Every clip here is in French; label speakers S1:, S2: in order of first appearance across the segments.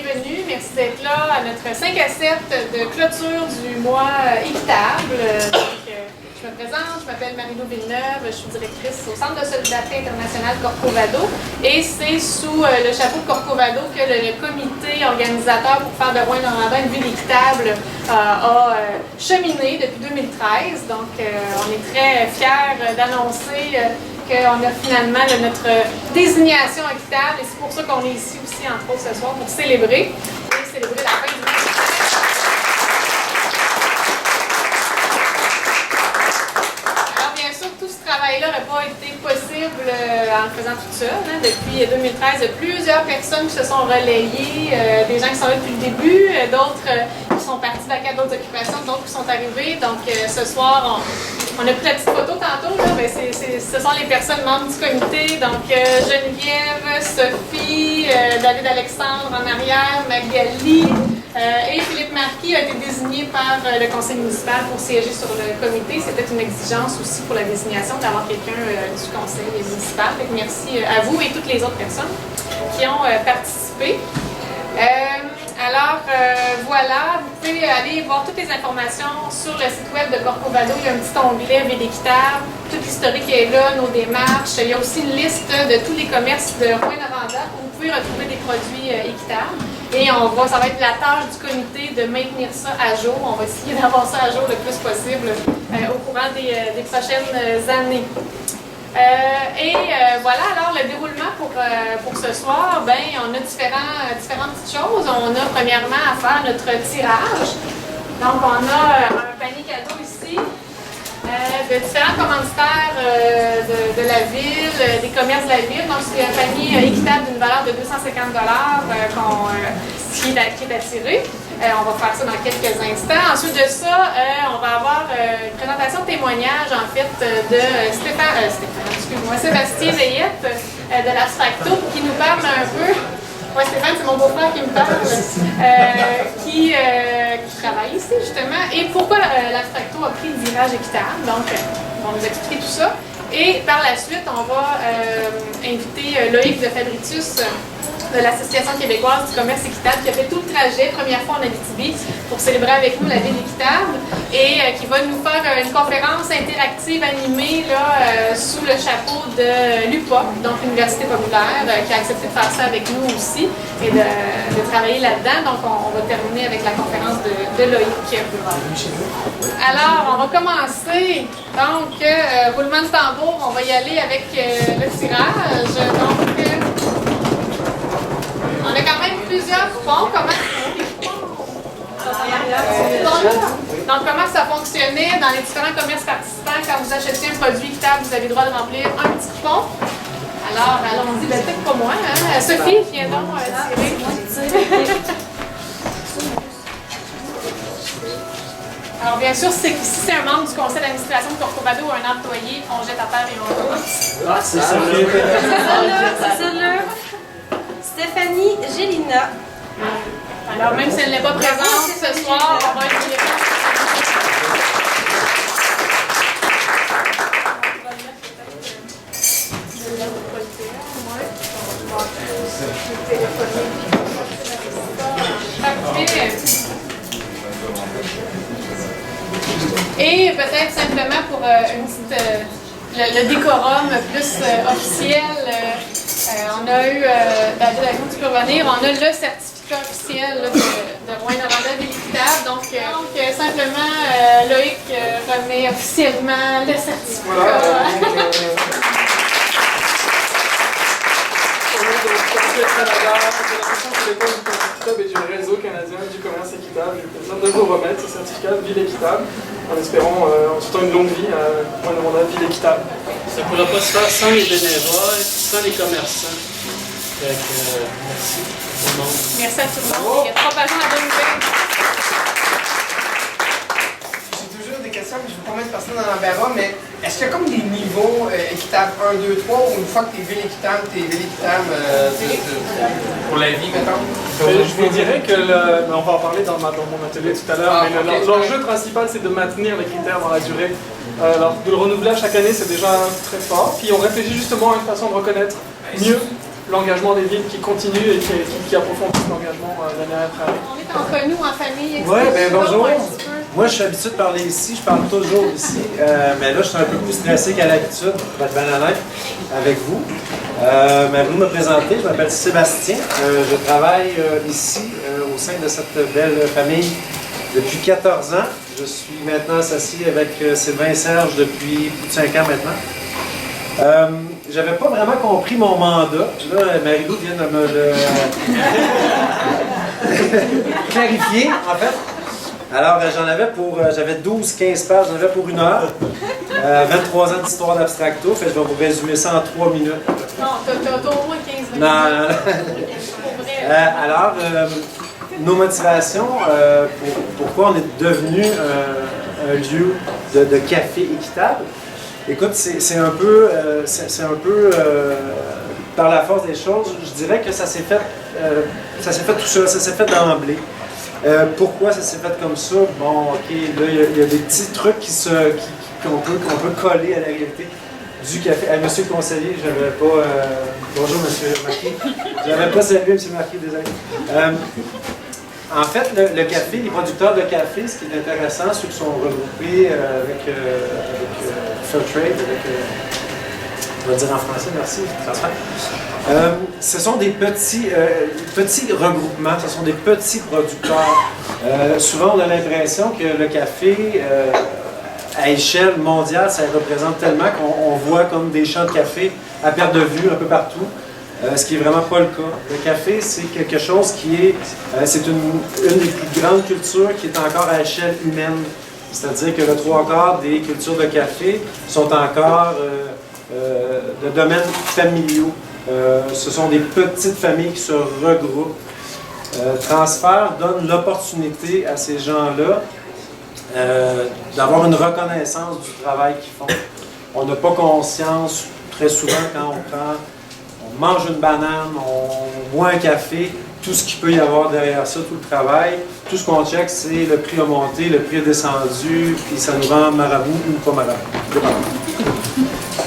S1: bienvenue. Merci d'être là à notre 5 à 7 de clôture du mois équitable. Je me présente, je m'appelle Marie-Lou Villeneuve, je suis directrice au Centre de solidarité internationale Corcovado et c'est sous le chapeau de Corcovado que le comité organisateur pour faire de Rouyn-Noranda une ville équitable a cheminé depuis 2013. Donc on est très fiers d'annoncer qu'on a finalement notre désignation équitable et c'est pour ça qu'on est ici aussi, entre autres, ce soir pour célébrer la fin du mois. Tout ce travail-là n'aurait pas été possible en le faisant toute seule. Depuis 2013, plusieurs personnes qui se sont relayées, des gens qui sont là depuis le début, d'autres qui sont partis vaquer à d'autres occupations, d'autres qui sont arrivés. Donc ce soir, on a pris la petite photo tantôt, là, mais ce sont les personnes membres du comité. Donc Geneviève, Sophie, David Alexandre en arrière, Magali. Et Philippe Marquis a été désigné par le conseil municipal pour siéger sur le comité. C'était une exigence aussi pour la désignation d'avoir quelqu'un du conseil municipal. Donc merci à vous et toutes les autres personnes qui ont participé. Voilà, vous pouvez aller voir toutes les informations sur le site web de Corcovado. Il y a un petit onglet Ville équitable, tout l'historique est là, nos démarches. Il y a aussi une liste de tous les commerces de Rouyn-Noranda où vous pouvez retrouver des produits équitables. Et ça va être la tâche du comité de maintenir ça à jour. On va essayer d'avoir ça à jour le plus possible au courant des prochaines années. Voilà, alors le déroulement pour ce soir, on a différentes petites choses. On a premièrement à faire notre tirage. Donc on a un panier cadeau ici de différents commanditaires de la ville, des commerces de la ville. Donc c'est un panier équitable d'une valeur de 250 $, qui est attiré. On va faire ça dans quelques instants. Ensuite de ça, on va avoir une présentation de témoignage en fait de Sébastien Veillette de l'Abstracto qui nous parle un peu. Oui, Stéphane, c'est mon beau-frère qui me parle, qui travaille ici justement. Et pourquoi l'Abstracto a pris le virage équitable. Donc, ils vont nous expliquer tout ça. Et par la suite, on va inviter Loïc de Fabritus de l'Association québécoise du commerce équitable qui a fait tout le trajet, première fois en Abitibi, pour célébrer avec nous la ville équitable et qui va nous faire une conférence interactive animée sous le chapeau de l'UPOC, donc l'Université populaire, qui a accepté de faire ça avec nous aussi et de travailler là-dedans. Donc on va terminer avec la conférence de Loïc. Alors, on va commencer. Donc, roulement de tambour, on va y aller avec le tirage. On a quand même plusieurs coupons. Donc, comment ça fonctionnait dans les différents commerces participants? Quand vous achetiez un produit équitable, vous avez le droit de remplir un petit coupon. Alors, allons-y, peut-être pas moi. Sophie, viens donc tirer. Alors, bien sûr, si c'est un membre du conseil d'administration de Corcovado ou un employé, on jette à terre et on commence.
S2: Ah, c'est ça.
S3: C'est celle-là. Stéphanie Gélina.
S1: Alors, même si elle n'est pas présente ce soir, on va être Et peut-être simplement pour une petite, le décorum plus officiel, on a eu, David, tu peux revenir, on a le certificat officiel de Rouyn-Noranda ville équitable. Donc simplement, Loïc remet officiellement le certificat.
S2: Et du réseau canadien du commerce équitable. J'ai le plaisir de vous remettre ce certificat de ville équitable en espérant en souhaitant une longue vie à Rouyn-Noranda ville équitable.
S4: Ça ne pourra pas se faire sans les bénévoles et sans les commerçants. Donc, merci tout le monde.
S1: Merci à tout le monde. Il y a 3 pages à bonne nouvelle.
S5: J'ai toujours des questions, mais je ne vais pas mettre personne dans l'embarras, mais est-ce qu'il y a comme des niveaux équitables 1, 2, 3 ou une fois que tu es ville équitable, pour la vie, mettons?
S2: Je vous dirais que, on va en parler dans mon atelier tout à l'heure, mais l'enjeu principal c'est de maintenir les critères dans la durée. Alors de le renouveler à chaque année c'est déjà très fort, puis on réfléchit justement à une façon de reconnaître mieux l'engagement des villes qui continue et qui approfondit l'engagement d'année après année.
S1: On est entre nous, en famille.
S6: Oui, bien bonjour.
S1: Un petit peu.
S6: Moi, je suis habitué de parler ici, je parle toujours ici, mais là, je suis un peu plus stressé qu'à l'habitude, pour être bien honnête avec vous. Mais vous me présenter, je m'appelle Sébastien, je travaille ici, au sein de cette belle famille depuis 14 ans. Je suis maintenant associé avec Sylvain et Serge depuis plus de 5 ans maintenant. J'avais pas vraiment compris mon mandat. Là, Marie-Lou vient de me le clarifier, en fait. Alors, j'avais 12-15 pages, j'en avais pour 1 heure. 23 ans d'histoire d'abstracto, fait que je vais vous résumer ça en 3 minutes.
S1: Non, t'as au moins 15 minutes.
S6: Non.
S1: Pour vrai.
S6: Alors, nos motivations, pourquoi on est devenu un lieu de café équitable. Écoute, c'est un peu, par la force des choses, je dirais que ça s'est fait tout seul, ça s'est fait d'emblée. Pourquoi ça s'est fait comme ça? Bon, ok, là, il y a des petits trucs qu'on peut coller à la réalité du café. Monsieur le conseiller, je n'avais pas... bonjour, monsieur Marquis. Je n'avais pas salué, monsieur Marquis, désolé. En fait, le café, les producteurs de café, ce qui est intéressant, ceux qui sont regroupés avec Fairtrade, on va dire en français, merci, transfert. Ce sont des petits regroupements, ce sont des petits producteurs. Souvent, on a l'impression que le café, à échelle mondiale, ça représente tellement qu'on voit comme des champs de café à perte de vue un peu partout. Ce qui n'est vraiment pas le cas. Le café, c'est quelque chose qui est... c'est une des plus grandes cultures qui est encore à échelle humaine. C'est-à-dire que le 3/4 des cultures de café sont encore de domaines familiaux. Ce sont des petites familles qui se regroupent. Transfert donne l'opportunité à ces gens-là d'avoir une reconnaissance du travail qu'ils font. On n'a pas conscience, très souvent, quand on mange une banane, on boit un café, tout ce qu'il peut y avoir derrière ça, tout le travail, tout ce qu'on check, c'est le prix a monté, le prix est descendu, puis ça nous rend marabout ou pas marabout.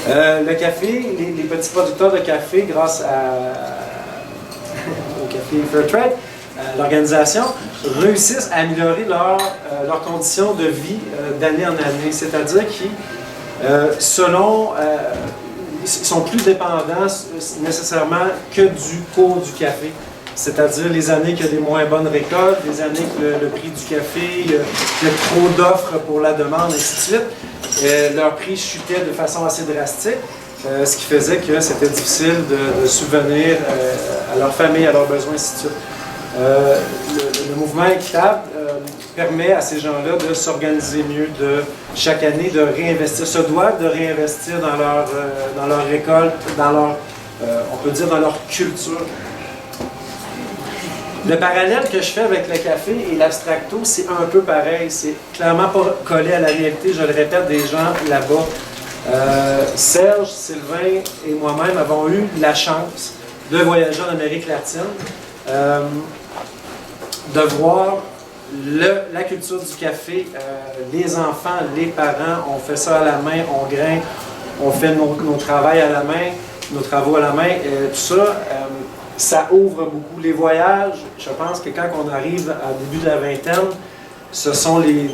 S6: Le café, les petits producteurs de café, grâce au café Fairtrade, l'organisation, réussissent à améliorer leurs conditions de vie d'année en année. C'est-à-dire qu'ils, ils sont plus dépendants nécessairement que du cours du café. C'est-à-dire les années qu'il y a des moins bonnes récoltes, les années que le prix du café, il y a trop d'offres pour la demande, ainsi de suite. Leur prix chutait de façon assez drastique, ce qui faisait que c'était difficile de subvenir à leur famille, à leurs besoins, ainsi de suite. Le mouvement équitable permet à ces gens-là de s'organiser mieux, de chaque année de réinvestir, se doivent de réinvestir dans leur récolte, on peut dire dans leur culture. Le parallèle que je fais avec le café et l'abstracto, c'est un peu pareil. C'est clairement pas collé à la réalité, je le répète, des gens là-bas. Serge, Sylvain et moi-même avons eu la chance de voyager en Amérique latine, de voir la culture du café, les enfants, les parents, on fait ça à la main, on grimpe, on fait nos travaux à la main, tout ça, ça ouvre beaucoup. Les voyages, je pense que quand on arrive à début de la vingtaine, ce sont les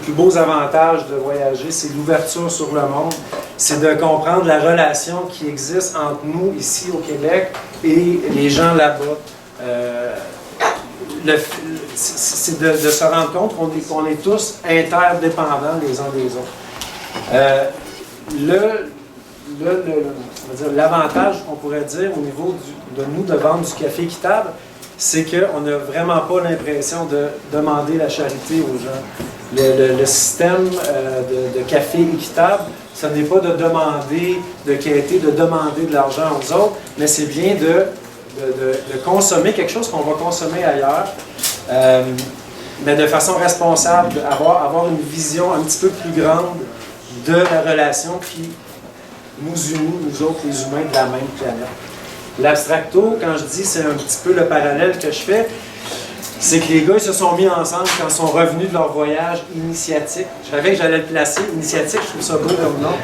S6: plus beaux avantages de voyager, c'est l'ouverture sur le monde, c'est de comprendre la relation qui existe entre nous ici au Québec et les gens là-bas. C'est de se rendre compte qu'on est tous interdépendants les uns des autres. L'avantage qu'on pourrait dire au niveau de nous de vendre du café équitable, c'est qu'on n'a vraiment pas l'impression de demander la charité aux gens. Le système de café équitable, ce n'est pas de demander, de quêter, de demander de l'argent aux autres, mais c'est bien de consommer quelque chose qu'on va consommer ailleurs, mais de façon responsable, avoir une vision un petit peu plus grande de la relation qui nous unit, nous autres les humains de la même planète. L'abstracto, quand je dis c'est un petit peu le parallèle que je fais, c'est que les gars ils se sont mis ensemble quand ils sont revenus de leur voyage initiatique. Je savais que j'allais le placer, initiatique, je trouve ça beau comme nom.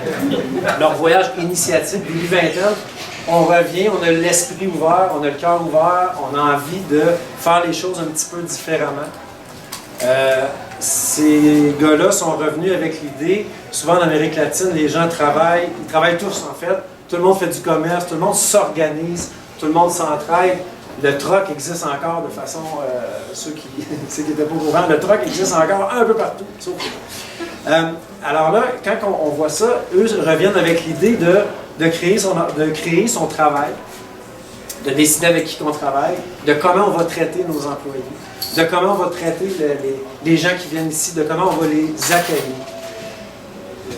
S6: Leur voyage initiatique, début vingtaine, on revient, on a l'esprit ouvert, on a le cœur ouvert, on a envie de faire les choses un petit peu différemment. Ces gars-là sont revenus avec l'idée, souvent en Amérique latine, les gens travaillent, ils travaillent tous en fait, tout le monde fait du commerce, tout le monde s'organise, tout le monde s'entraide. Le troc existe encore de façon, ceux qui n'étaient pas au courant, le troc existe encore un peu partout, sauf alors là, quand on voit ça, eux reviennent avec l'idée de créer son travail, de décider avec qui on travaille, de comment on va traiter nos employés, de comment on va traiter les gens qui viennent ici, de comment on va les accueillir.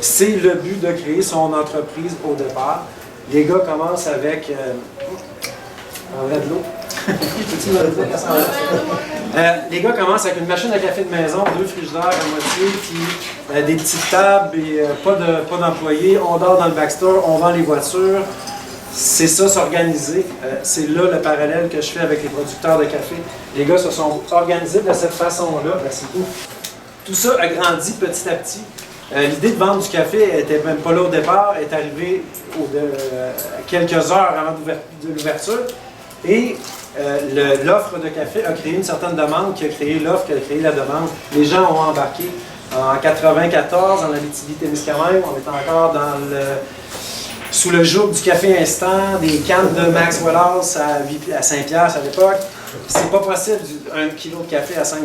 S6: C'est le but de créer son entreprise au départ. Les gars commencent avec... on aurait de l'eau. Les gars commencent avec une machine à café de maison, 2 frigidaires à moitié, puis des petites tables et pas d'employés. On dort dans le backstore, on vend les voitures. C'est ça, s'organiser. C'est là le parallèle que je fais avec les producteurs de café. Les gars se sont organisés de cette façon-là. Merci beaucoup. Tout ça a grandi petit à petit. L'idée de vendre du café n'était même pas là au départ, est arrivée quelques heures avant l'ouverture. Et l'offre de café a créé une certaine demande, qui a créé l'offre, qui a créé la demande. Les gens ont embarqué. En 1994, en Abitibi-Témiscamingue, on est encore sous le joug du café instant, des cannes de Max Wallace à 5$ à l'époque. C'est pas possible, 1 kilo de café à 5$.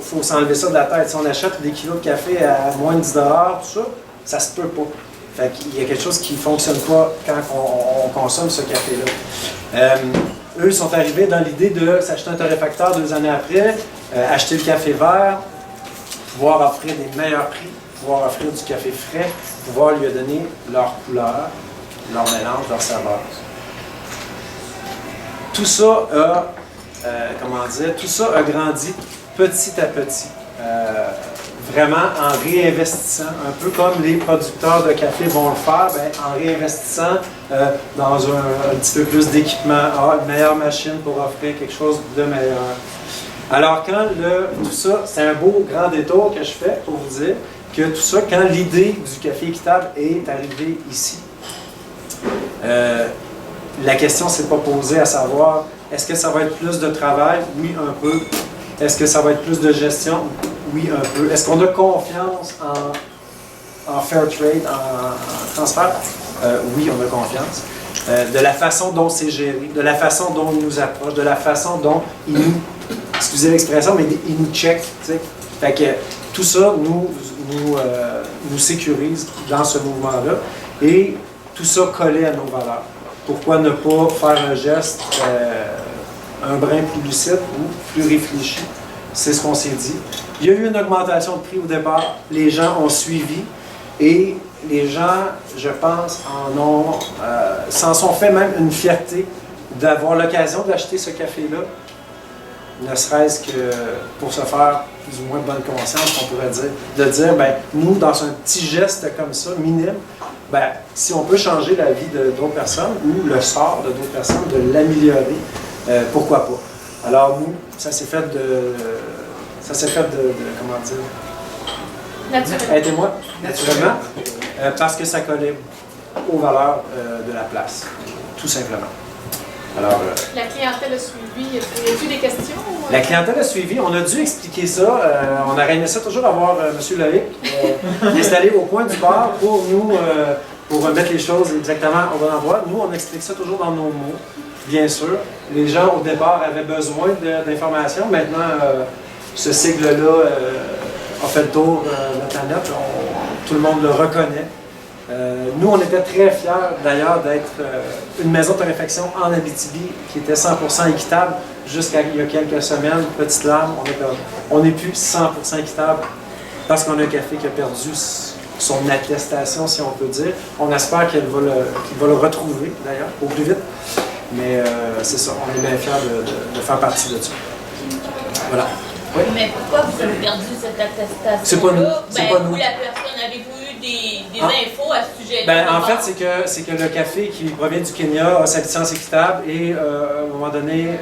S6: Faut s'enlever ça de la tête. Si on achète des kilos de café à moins de 10$, tout ça, ça se peut pas. Fait qu'il y a quelque chose qui ne fonctionne pas quand on consomme ce café-là. Eux sont arrivés dans l'idée de s'acheter un torréfacteur 2 années après, acheter le café vert, pouvoir offrir des meilleurs prix, pouvoir offrir du café frais, pouvoir lui donner leur couleur, leur mélange, leur saveur. Tout ça a grandi petit à petit. Vraiment en réinvestissant, un peu comme les producteurs de café vont le faire, en réinvestissant dans un petit peu plus d'équipement, une meilleure machine pour offrir quelque chose de meilleur. Alors tout ça, c'est un beau grand détour que je fais pour vous dire que tout ça, quand l'idée du café équitable est arrivée ici, la question ne s'est pas posée à savoir, est-ce que ça va être plus de travail? Oui, un peu. Est-ce que ça va être plus de gestion? Oui, un peu. Est-ce qu'on a confiance en fair trade, en transfert? Oui, on a confiance. De la façon dont c'est géré, de la façon dont ils nous approchent, de la façon dont ils nous, excusez l'expression, mais ils nous checkent. Fait que tout ça nous sécurise dans ce mouvement-là. Et tout ça collé à nos valeurs. Pourquoi ne pas faire un geste un brin plus lucide ou plus réfléchi? C'est ce qu'on s'est dit. Il y a eu une augmentation de prix au départ. Les gens ont suivi et les gens, je pense, s'en sont fait même une fierté d'avoir l'occasion d'acheter ce café-là, ne serait-ce que pour se faire plus ou moins bonne conscience, on pourrait dire, de dire, nous, dans un petit geste comme ça, minime, si on peut changer la vie d'autres personnes ou le sort de d'autres personnes, de l'améliorer, pourquoi pas? Alors nous, ça s'est fait de comment dire?
S1: Naturellement.
S6: Aidez-moi, naturellement, parce que ça collait aux valeurs de la place, tout simplement. Alors,
S1: la clientèle a suivi. Y a-t-il des questions?
S6: La clientèle a suivi. On a dû expliquer ça. On aurait aimé ça toujours avoir M. Loïc installé au coin du bar pour nous, pour mettre les choses exactement au bon endroit. Nous, on explique ça toujours dans nos mots, bien sûr. Les gens, au départ, avaient besoin d'informations. Maintenant, ce sigle-là a fait le tour de la planète. Tout le monde le reconnaît. Nous, on était très fiers d'ailleurs d'être une maison de torréfaction en Abitibi qui était 100% équitable jusqu'à il y a quelques semaines. Petite larme, on n'est plus 100% équitable parce qu'on a un café qui a perdu son attestation, si on peut dire. On espère qu'il va le retrouver d'ailleurs au plus vite. Mais c'est ça, on est bien fiers de faire partie de ça. Voilà. Oui.
S7: Mais pourquoi vous avez perdu cette attestation-là?
S6: C'est pas nous. C'est pas nous.
S7: Vous, la personne, avez-vous eu des infos à ce sujet-là?
S6: En fait, c'est que le café qui provient du Kenya a sa licence équitable et à un moment donné,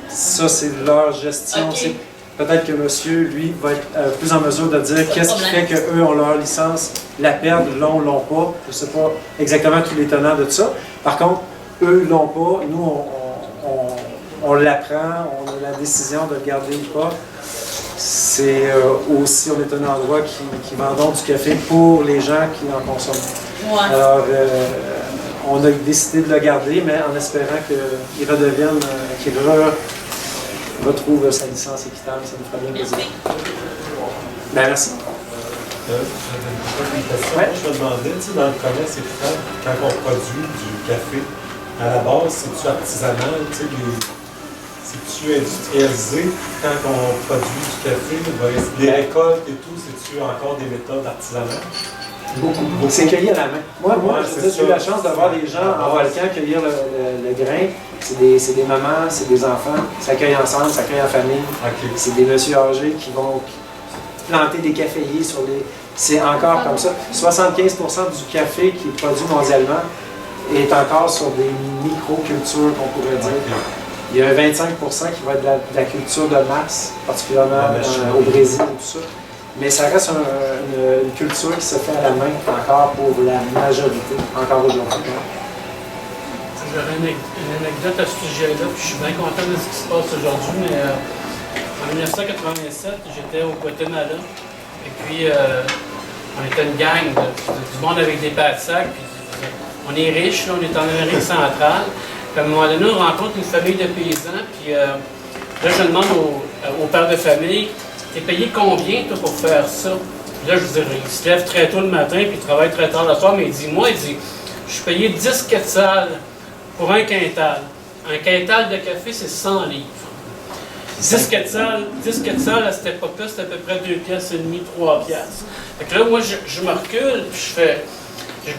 S6: ça c'est leur gestion.
S7: Okay.
S6: peut-être que monsieur, lui, va être plus en mesure de dire qu'est-ce qui fait qu'eux ont leur licence, la perdent, l'ont pas. Je ne sais pas exactement tous les tenants de tout ça. Par contre, eux l'ont pas, nous, on l'apprend, on a la décision de le garder ou pas. C'est aussi, on est un endroit qui vend donc du café pour les gens qui en consomment.
S7: Ouais.
S6: Alors, on a décidé de le garder, mais en espérant qu'il redevienne, qu'il retrouve sa licence équitable, ça nous fera bien plaisir. Ben, merci.
S8: Une question, je me demandais, tu sais, dans le commerce équitable, quand on produit du café, à la base, c'est-tu artisanal, tu sais, c'est-tu industrialisé quand on produit du café, les récoltes et tout, c'est-tu encore des méthodes artisanales?
S6: Beaucoup. C'est cueilli à la main. Moi j'ai eu la chance de voir des gens en volcan cueillir le grain. C'est des mamans, c'est des enfants. Ça cueille ensemble, ça cueille en famille.
S8: Okay.
S6: C'est des messieurs âgés qui vont planter des caféiers sur les... C'est encore comme ça. 75% du café qui est produit mondialement est encore sur des micro-cultures, qu'on pourrait dire. Okay. Il y a 25% qui va être de la culture de masse, particulièrement au Brésil et tout ça. Mais ça reste une culture qui se fait à la main encore pour la majorité, encore aujourd'hui.
S4: J'aurais une anecdote à ce sujet-là, puis je suis bien content de ce qui se passe aujourd'hui, mais en 1987, j'étais au Guatemala, et puis on était une gang du monde avec des pattes sacs, puis on est riche, là, on est en Amérique centrale, puis à un moment donné, on rencontre une famille de paysans, puis là, je demande au père de famille, t'es payé combien, toi, pour faire ça? Là, je veux dire, il se lève très tôt le matin, puis il travaille très tard le soir, mais il dit, je suis payé 10 quetzals pour un quintal. Un quintal de café, c'est 100 livres. 10 quetzals à cette époque-là, c'était à peu près 2 piastres et demi, 3 piastres. Fait que là, moi, je me recule, puis puis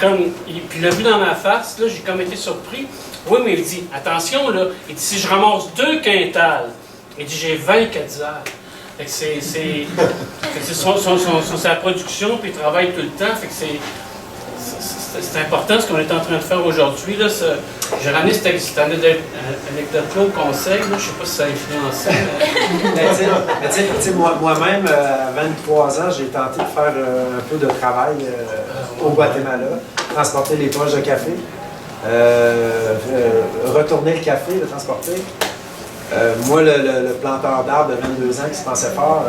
S4: il l'a vu dans ma face, là, j'ai comme été surpris. Oui, mais il dit, attention, là, il dit, si je ramasse 2 quintals, il dit, j'ai 20 quetzals. Fait que c'est sa production, puis il travaille tout le temps. Fait que c'est important ce qu'on est en train de faire aujourd'hui. J'ai ramené cette anecdote-là au conseil. Là, je ne sais pas si ça a influencé.
S6: Mais moi-même, à 23 ans, j'ai tenté de faire un peu de travail au Guatemala, transporter les poches de café, retourner le café, le transporter. Moi, le planteur d'arbres de 22 ans qui se pensait fort,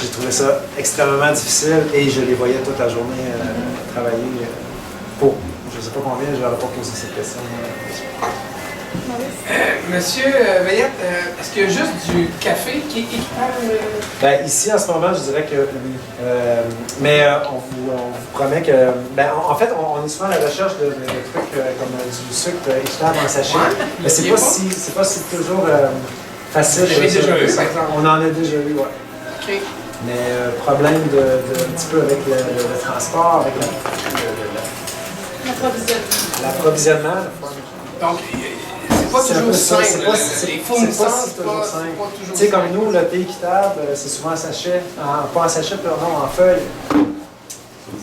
S6: j'ai trouvé ça extrêmement difficile et je les voyais toute la journée travailler pour, je ne sais pas combien, je n'aurais pas posé cette question.
S5: Monsieur Veillette, est-ce qu'il y a juste du café qui est équitable?
S6: Ben, ici, en ce moment, je dirais que oui. Mais on vous promet que... Ben, en fait, on est souvent à la recherche de trucs comme du sucre équitable en sachet. Ouais, mais c'est pas si toujours facile.
S5: J'ai déjà eu, par exemple.
S6: On en a déjà eu, oui.
S5: OK.
S6: Mais problème un petit peu avec le transport, avec l'approvisionnement.
S5: Donc, c'est pas toujours simple. Les fournisseurs, c'est pas
S6: simple.
S5: toujours
S6: Tu sais, comme
S5: simple.
S6: nous, le thé équitable, c'est souvent en sachet, pas en sachet, pardon, en feuille.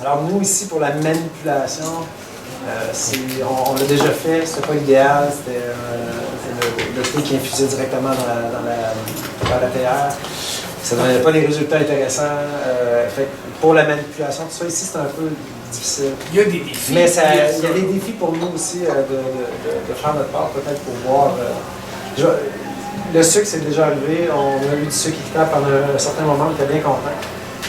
S6: Alors nous, ici, pour la manipulation, on l'a déjà fait, c'était pas l'idéal, c'était le thé qui infusait directement dans la théière. Ça ne donnait pas des résultats intéressants. Fait, pour la manipulation, tout ça, ici, c'est un peu difficile.
S5: Il y a des défis.
S6: Mais il y a des défis pour nous aussi de faire notre part, peut-être pour voir. Le sucre, c'est déjà arrivé. On a eu du sucre équitable pendant un certain moment, on était bien contents.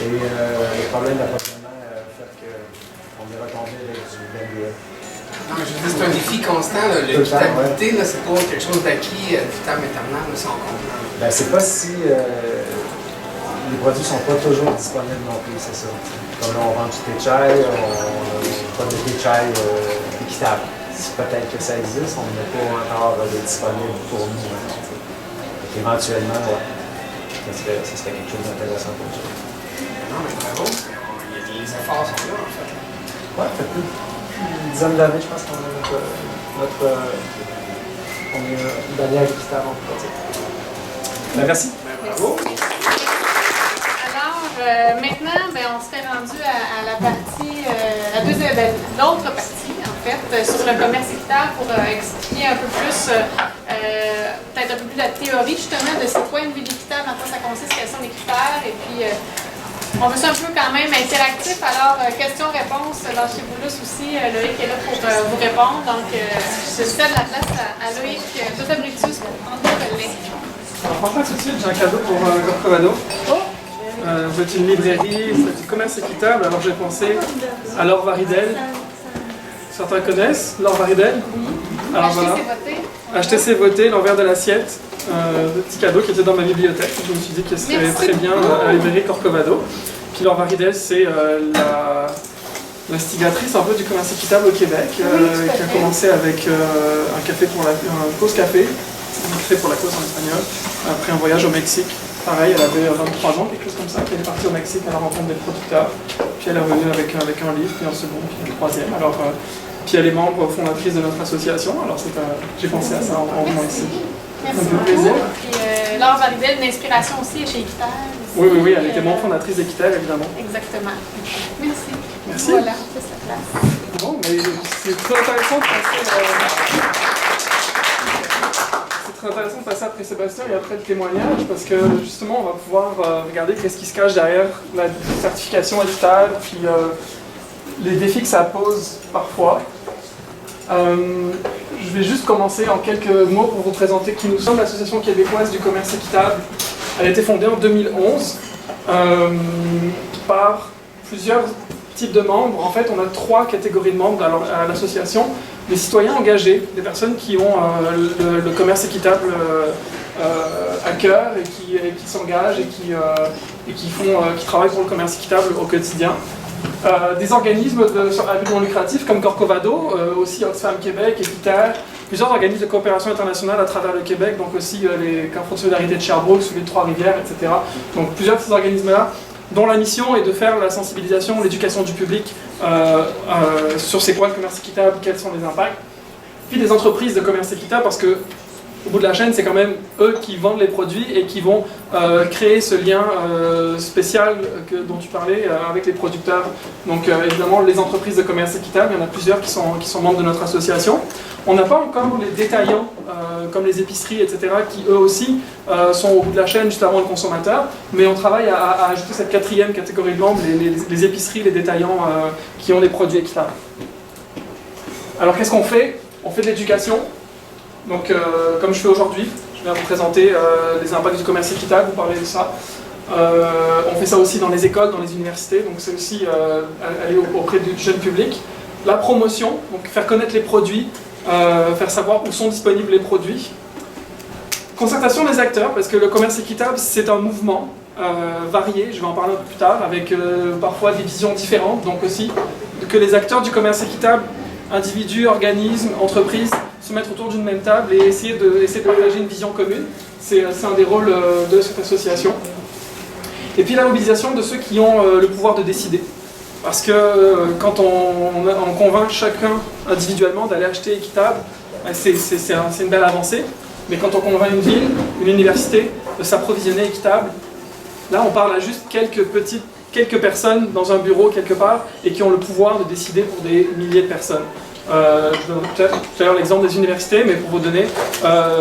S6: Et le problème d'approvisionnement fait qu'on est retombé avec du BNDL.
S5: Non, mais je veux dire, c'est un défi constant. L'équitabilité, ouais. C'est pas quelque chose d'acquis vitam aeternam, c'est en comprend.
S6: Ben, c'est pas si les produits sont pas toujours disponibles non plus, c'est ça. Comme là, on vend du thé chai, on n'a pas de thé chai équitable. Peut-être que ça existe, on n'a pas encore disponible pour nous. Éventuellement, ouais. Ça serait quelque chose d'intéressant pour nous.
S5: Non, mais bravo. Les efforts sont là, en fait.
S6: Ouais, ça fait plus une dizaine d'années, je pense qu'on a notre bannière équitable, on peut dire. Ben, merci.
S5: Bravo.
S1: Alors, maintenant, on s'était rendu à la partie, l'autre partie, en fait, sur le commerce équitable pour expliquer un peu plus peut-être un peu plus de théorie justement de c'est quoi une ville équitable, en quoi ça consiste, quels sont les critères, et puis on veut ça un peu quand même interactif, alors questions-réponses, lâchez-vous là aussi, Loïc est là pour vous répondre, donc je cède la place à Loïc Dotabritus pour prendre le relais.
S2: Alors franchement tout de suite j'ai un cadeau pour Corcovado. Vous êtes une librairie, c'est du commerce équitable, alors j'ai pensé à Laure Varidel. Certains connaissent Laure Varidel. Alors voilà. Acheter c'est voter, l'envers de l'assiette. Le petit cadeau qui était dans ma bibliothèque. Je me suis dit que ce serait très bien à la librairie Corcovado. Puis Laure Varidel, c'est l'instigatrice un peu du commerce équitable au Québec, qui a commencé avec un cause café, créé pour la cause en espagnol, après un voyage au Mexique. Pareil, elle avait 23 ans, quelque chose comme ça, puis elle est partie au Mexique à la rencontre des producteurs. Puis elle est revenue avec un livre, puis un second, puis un troisième. Alors, puis elle est membre fondatrice de notre association, alors j'ai pensé à ça en venant ici.
S1: Merci
S2: Ça me fait
S1: beaucoup.
S2: plaisir.
S1: Puis Laure Varidel, une inspiration aussi chez Équiterre.
S2: Oui, elle était membre fondatrice d'Équiterre, évidemment.
S1: Exactement. Merci.
S2: Merci.
S1: Voilà, c'est la place.
S2: Bon, mais c'est très intéressant de passer. C'est très intéressant de passer après Sébastien et après le témoignage, parce que justement, on va pouvoir regarder qu'est-ce qui se cache derrière la certification équitable, puis les défis que ça pose parfois. Je vais juste commencer en quelques mots pour vous présenter qui nous sommes, l'Association québécoise du commerce équitable. Elle a été fondée en 2011 par plusieurs types de membres. En fait, on a 3 catégories de membres à l'association. Les citoyens engagés, des personnes qui ont le commerce équitable à cœur et qui s'engagent et qui travaillent pour le commerce équitable au quotidien. Des organismes à but non lucratif comme Corcovado, aussi Oxfam Québec, Équiterre, plusieurs organismes de coopération internationale à travers le Québec, donc aussi les Carrefour de Solidarité de Sherbrooke, celui de Trois-Rivières, etc. Donc plusieurs de ces organismes-là, dont la mission est de faire la sensibilisation, l'éducation du public sur c'est quoi le commerce équitable, quels sont les impacts. Puis des entreprises de commerce équitable, parce que au bout de la chaîne, c'est quand même eux qui vendent les produits et qui vont créer ce lien spécial dont tu parlais avec les producteurs. Donc évidemment, les entreprises de commerce équitable, il y en a plusieurs qui sont membres de notre association. On n'a pas encore les détaillants, comme les épiceries, etc., qui eux aussi sont au bout de la chaîne, juste avant le consommateur, mais on travaille à ajouter cette 4e catégorie de membres, les épiceries, les détaillants qui ont des produits équitables. Alors qu'est-ce qu'on fait? On fait de l'éducation. Donc, comme je fais aujourd'hui, je viens vous présenter les impacts du commerce équitable, vous parlez de ça. On fait ça aussi dans les écoles, dans les universités, donc c'est aussi aller auprès du jeune public. La promotion, donc faire connaître les produits, faire savoir où sont disponibles les produits. Concertation des acteurs, parce que le commerce équitable, c'est un mouvement varié, je vais en parler un peu plus tard, avec parfois des visions différentes, donc aussi que les acteurs du commerce équitable, individus, organismes, entreprises, se mettre autour d'une même table et essayer de partager une vision commune. C'est un des rôles de cette association. Et puis la mobilisation de ceux qui ont le pouvoir de décider. Parce que quand on convainc chacun individuellement d'aller acheter équitable, c'est une belle avancée. Mais quand on convainc une ville, une université de s'approvisionner équitable, là on parle à juste quelques personnes dans un bureau quelque part et qui ont le pouvoir de décider pour des milliers de personnes. Je donnerai tout à l'heure l'exemple des universités, mais pour vous donner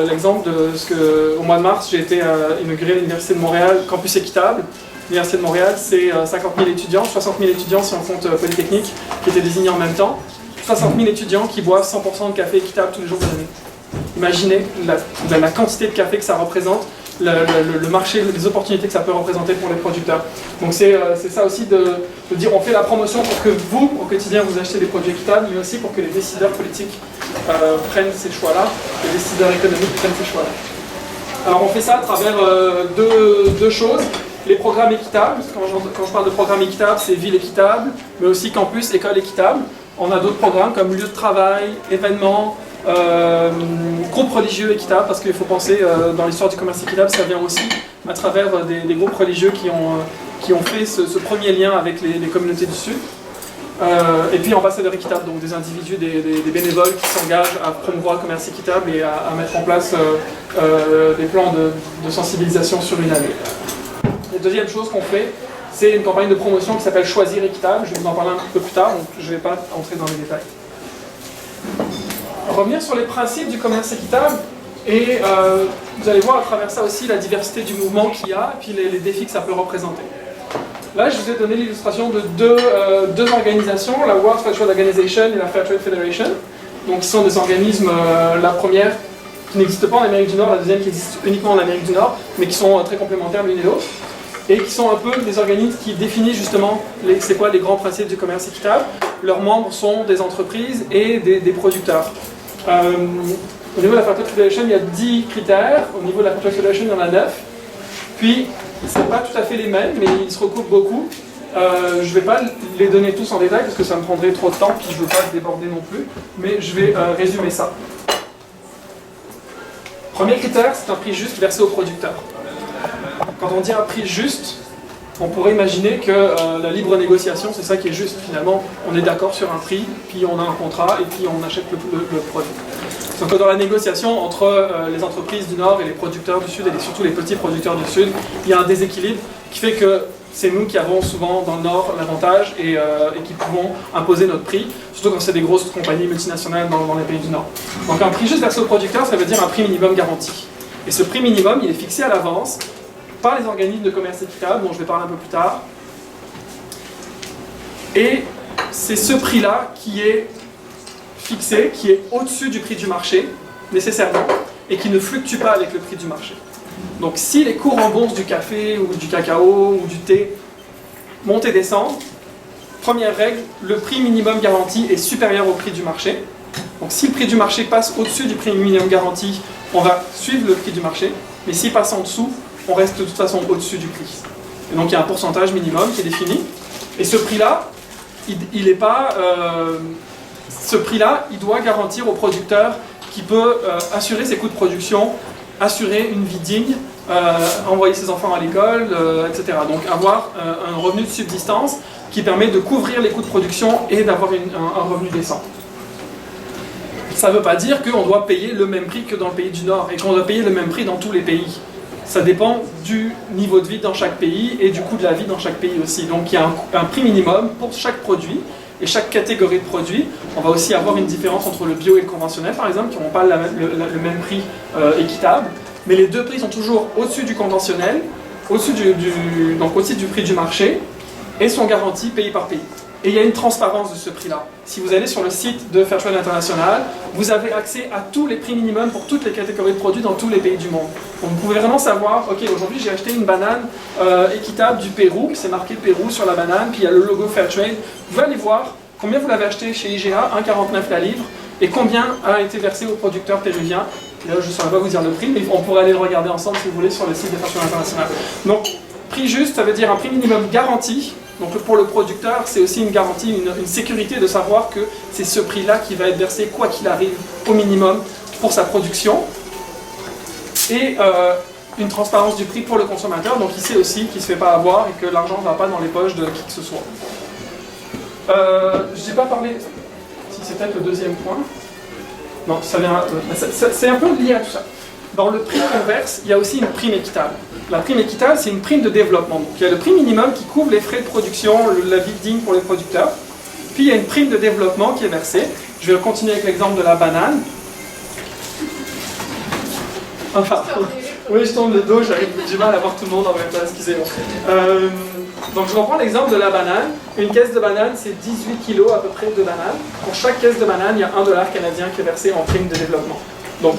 S2: l'exemple de ce que, au mois de mars, j'ai été inauguré à l'Université de Montréal, campus équitable. L'Université de Montréal, c'est 50 000 étudiants, 60 000 étudiants si on compte Polytechnique, qui étaient désignés en même temps. 60 000 étudiants qui boivent 100% de café équitable tous les jours de l'année. Imaginez la quantité de café que ça représente, le marché, les opportunités que ça peut représenter pour les producteurs. Donc c'est ça aussi de dire on fait la promotion pour que vous, au quotidien, vous achetez des produits équitables, mais aussi pour que les décideurs politiques prennent ces choix-là, les décideurs économiques prennent ces choix-là. Alors on fait ça à travers deux choses. Les programmes équitables, quand je parle de programmes équitables, c'est ville équitable, mais aussi campus, école équitable. On a d'autres programmes comme lieu de travail, événements, groupes religieux équitables, parce qu'il faut penser, dans l'histoire du commerce équitable, ça vient aussi à travers des groupes religieux qui ont fait ce premier lien avec les communautés du Sud. Et puis ambassadeurs équitables, donc des individus, des bénévoles qui s'engagent à promouvoir le commerce équitable et à mettre en place des plans de sensibilisation sur une année. La deuxième chose qu'on fait, c'est une campagne de promotion qui s'appelle Choisir équitable. Je vais vous en parler un peu plus tard, donc je ne vais pas entrer dans les détails. Revenir sur les principes du commerce équitable. Et vous allez voir à travers ça aussi la diversité du mouvement qu'il y a, et puis les défis que ça peut représenter. Là, je vous ai donné l'illustration de deux organisations, la World Fair Trade Organization et la Fair Trade Federation. Donc, ce sont des organismes, la première qui n'existe pas en Amérique du Nord, la deuxième qui existe uniquement en Amérique du Nord, mais qui sont très complémentaires l'une et l'autre, et qui sont un peu des organismes qui définissent justement c'est quoi les grands principes du commerce équitable. Leurs membres sont des entreprises et des producteurs. Au niveau de la Fair Trade Federation, il y a 10 critères, au niveau de la Fair Trade Federation, il y en a 9. Puis, ce ne sont pas tout à fait les mêmes, mais ils se recoupent beaucoup. Je ne vais pas les donner tous en détail parce que ça me prendrait trop de temps, puis je ne veux pas déborder non plus, mais je vais résumer ça. Premier critère, c'est un prix juste versé au producteur. Quand on dit un prix juste, on pourrait imaginer que la libre négociation, c'est ça qui est juste. Finalement, on est d'accord sur un prix, puis on a un contrat, et puis on achète le produit. Donc dans la négociation entre les entreprises du Nord et les producteurs du Sud, et surtout les petits producteurs du Sud, il y a un déséquilibre qui fait que c'est nous qui avons souvent dans le Nord l'avantage et qui pouvons imposer notre prix, surtout quand c'est des grosses compagnies multinationales dans les pays du Nord. Donc un prix juste versé au producteur, ça veut dire un prix minimum garanti. Et ce prix minimum, il est fixé à l'avance par les organismes de commerce équitable, dont je vais parler un peu plus tard. Et c'est ce prix-là qui est fixé, qui est au-dessus du prix du marché, nécessairement, et qui ne fluctue pas avec le prix du marché. Donc si les cours en bourse du café, ou du cacao, ou du thé montent et descendent, première règle, le prix minimum garanti est supérieur au prix du marché. Donc si le prix du marché passe au-dessus du prix minimum garanti, on va suivre le prix du marché, mais s'il passe en dessous, on reste de toute façon au-dessus du prix. Et donc il y a un pourcentage minimum qui est défini, et ce prix-là, il n'est pas... ce prix-là, il doit garantir au producteur qu'il peut assurer ses coûts de production, assurer une vie digne, envoyer ses enfants à l'école, etc. Donc avoir un revenu de subsistance qui permet de couvrir les coûts de production et d'avoir un revenu décent. Ça ne veut pas dire qu'on doit payer le même prix que dans le pays du Nord et qu'on doit payer le même prix dans tous les pays. Ça dépend du niveau de vie dans chaque pays et du coût de la vie dans chaque pays aussi. Donc il y a un prix minimum pour chaque produit. Et chaque catégorie de produits, on va aussi avoir une différence entre le bio et le conventionnel, par exemple, qui n'auront pas le même prix équitable. Mais les deux prix sont toujours au-dessus du conventionnel, au-dessus donc au-dessus du prix du marché, et sont garantis pays par pays. Et il y a une transparence de ce prix-là. Si vous allez sur le site de Fair Trade International, vous avez accès à tous les prix minimums pour toutes les catégories de produits dans tous les pays du monde. Donc vous pouvez vraiment savoir, ok, aujourd'hui j'ai acheté une banane équitable du Pérou, c'est marqué Pérou sur la banane, puis il y a le logo Fair Trade. Vous pouvez aller voir combien vous l'avez acheté chez IGA, 1,49 la livre, et combien a été versé au producteur péruvien. Là, je ne saurais pas vous dire le prix, mais on pourrait aller le regarder ensemble si vous voulez sur le site de Fair Trade International. Donc, prix juste, ça veut dire un prix minimum garanti. Donc pour le producteur, c'est aussi une garantie, une sécurité de savoir que c'est ce prix-là qui va être versé, quoi qu'il arrive, au minimum pour sa production. Et une transparence du prix pour le consommateur, donc il sait aussi qu'il ne se fait pas avoir et que l'argent ne va pas dans les poches de qui que ce soit. Je n'ai pas parlé, si c'est peut-être le deuxième point. Non, ça vient, c'est un peu lié à tout ça. Dans le prix qu'on verse, il y a aussi une prime équitable. La prime équitable, c'est une prime de développement. Donc, il y a le prix minimum qui couvre les frais de production, la vie digne pour les producteurs. Puis il y a une prime de développement qui est versée. Je vais continuer avec l'exemple de la banane. Enfin, oui, je tourne le dos, j'ai du mal à voir tout le monde en même temps, excusez-moi. Donc je reprends l'exemple de la banane. Une caisse de banane, c'est 18 kg à peu près de banane. Pour chaque caisse de banane, il y a $1 canadien qui est versé en prime de développement. Donc,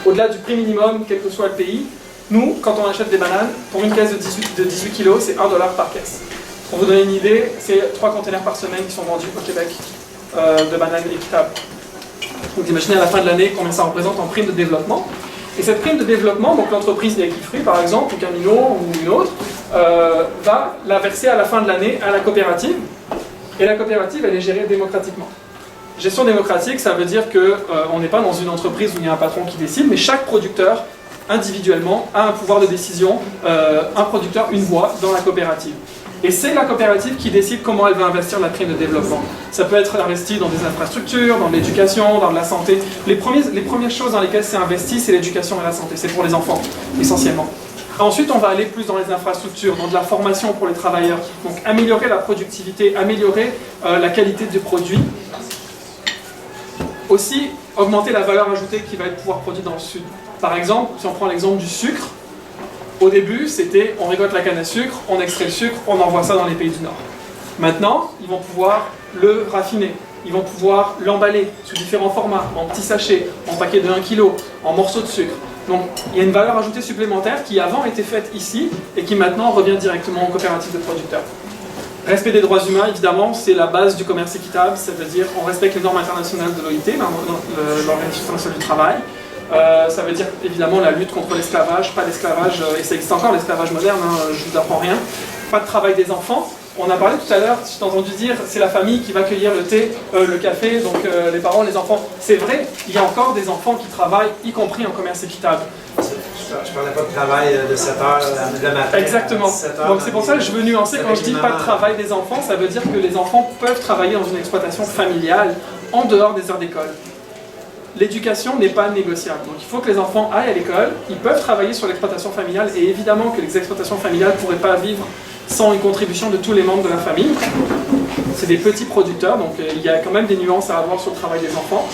S2: au-delà du prix minimum, quel que soit le pays, nous, quand on achète des bananes, pour une caisse de 18 kg, c'est $1 par caisse. Pour vous donner une idée, c'est 3 containers par semaine qui sont vendus au Québec de bananes équitables. Donc imaginez à la fin de l'année combien ça représente en prime de développement. Et cette prime de développement, donc l'entreprise Fruits par exemple, ou Camino ou une autre, va la verser à la fin de l'année à la coopérative. Et la coopérative, elle est gérée démocratiquement. Gestion démocratique, ça veut dire qu'on n'est pas dans une entreprise où il y a un patron qui décide, mais chaque producteur, individuellement, a un pouvoir de décision, un producteur, une voix dans la coopérative. Et c'est la coopérative qui décide comment elle va investir la prime de développement. Ça peut être investi dans des infrastructures, dans l'éducation, dans de la santé. Les premières choses dans lesquelles c'est investi, c'est l'éducation et la santé. C'est pour les enfants, essentiellement. Ensuite, on va aller plus dans les infrastructures, dans de la formation pour les travailleurs. Donc améliorer la productivité, améliorer la qualité du produit. Aussi, augmenter la valeur ajoutée qui va être pouvoir produite dans le Sud. Par exemple, si on prend l'exemple du sucre, au début, c'était on récolte la canne à sucre, on extrait le sucre, on envoie ça dans les pays du Nord. Maintenant, ils vont pouvoir le raffiner, ils vont pouvoir l'emballer sous différents formats, en petits sachets, en paquets de 1 kg, en morceaux de sucre. Donc il y a une valeur ajoutée supplémentaire qui avant était faite ici et qui maintenant revient directement aux coopératives de producteurs. Respect des droits humains, évidemment, c'est la base du commerce équitable, ça veut dire on respecte les normes internationales de l'OIT, l'Organisation internationale du travail. Ça veut dire évidemment la lutte contre l'esclavage, pas l'esclavage, et ça existe encore l'esclavage moderne, je ne vous apprends rien. Pas de travail des enfants. On a parlé tout à l'heure, je t'ai entendu dire, c'est la famille qui va cueillir le thé, le café, donc les parents, les enfants. C'est vrai, il y a encore des enfants qui travaillent, y compris en commerce équitable.
S6: Je parlais pas de travail de 7 heures le matin.
S2: Exactement.
S6: 7 heures,
S2: Donc c'est pour ça que je veux nuancer quand je dis pas de travail des enfants, ça veut dire que les enfants peuvent travailler dans une exploitation familiale en dehors des heures d'école. L'éducation n'est pas négociable. Donc il faut que les enfants aillent à l'école, ils peuvent travailler sur l'exploitation familiale et évidemment que les exploitations familiales ne pourraient pas vivre sans une contribution de tous les membres de la famille. C'est des petits producteurs, donc il y a quand même des nuances à avoir sur le travail des enfants.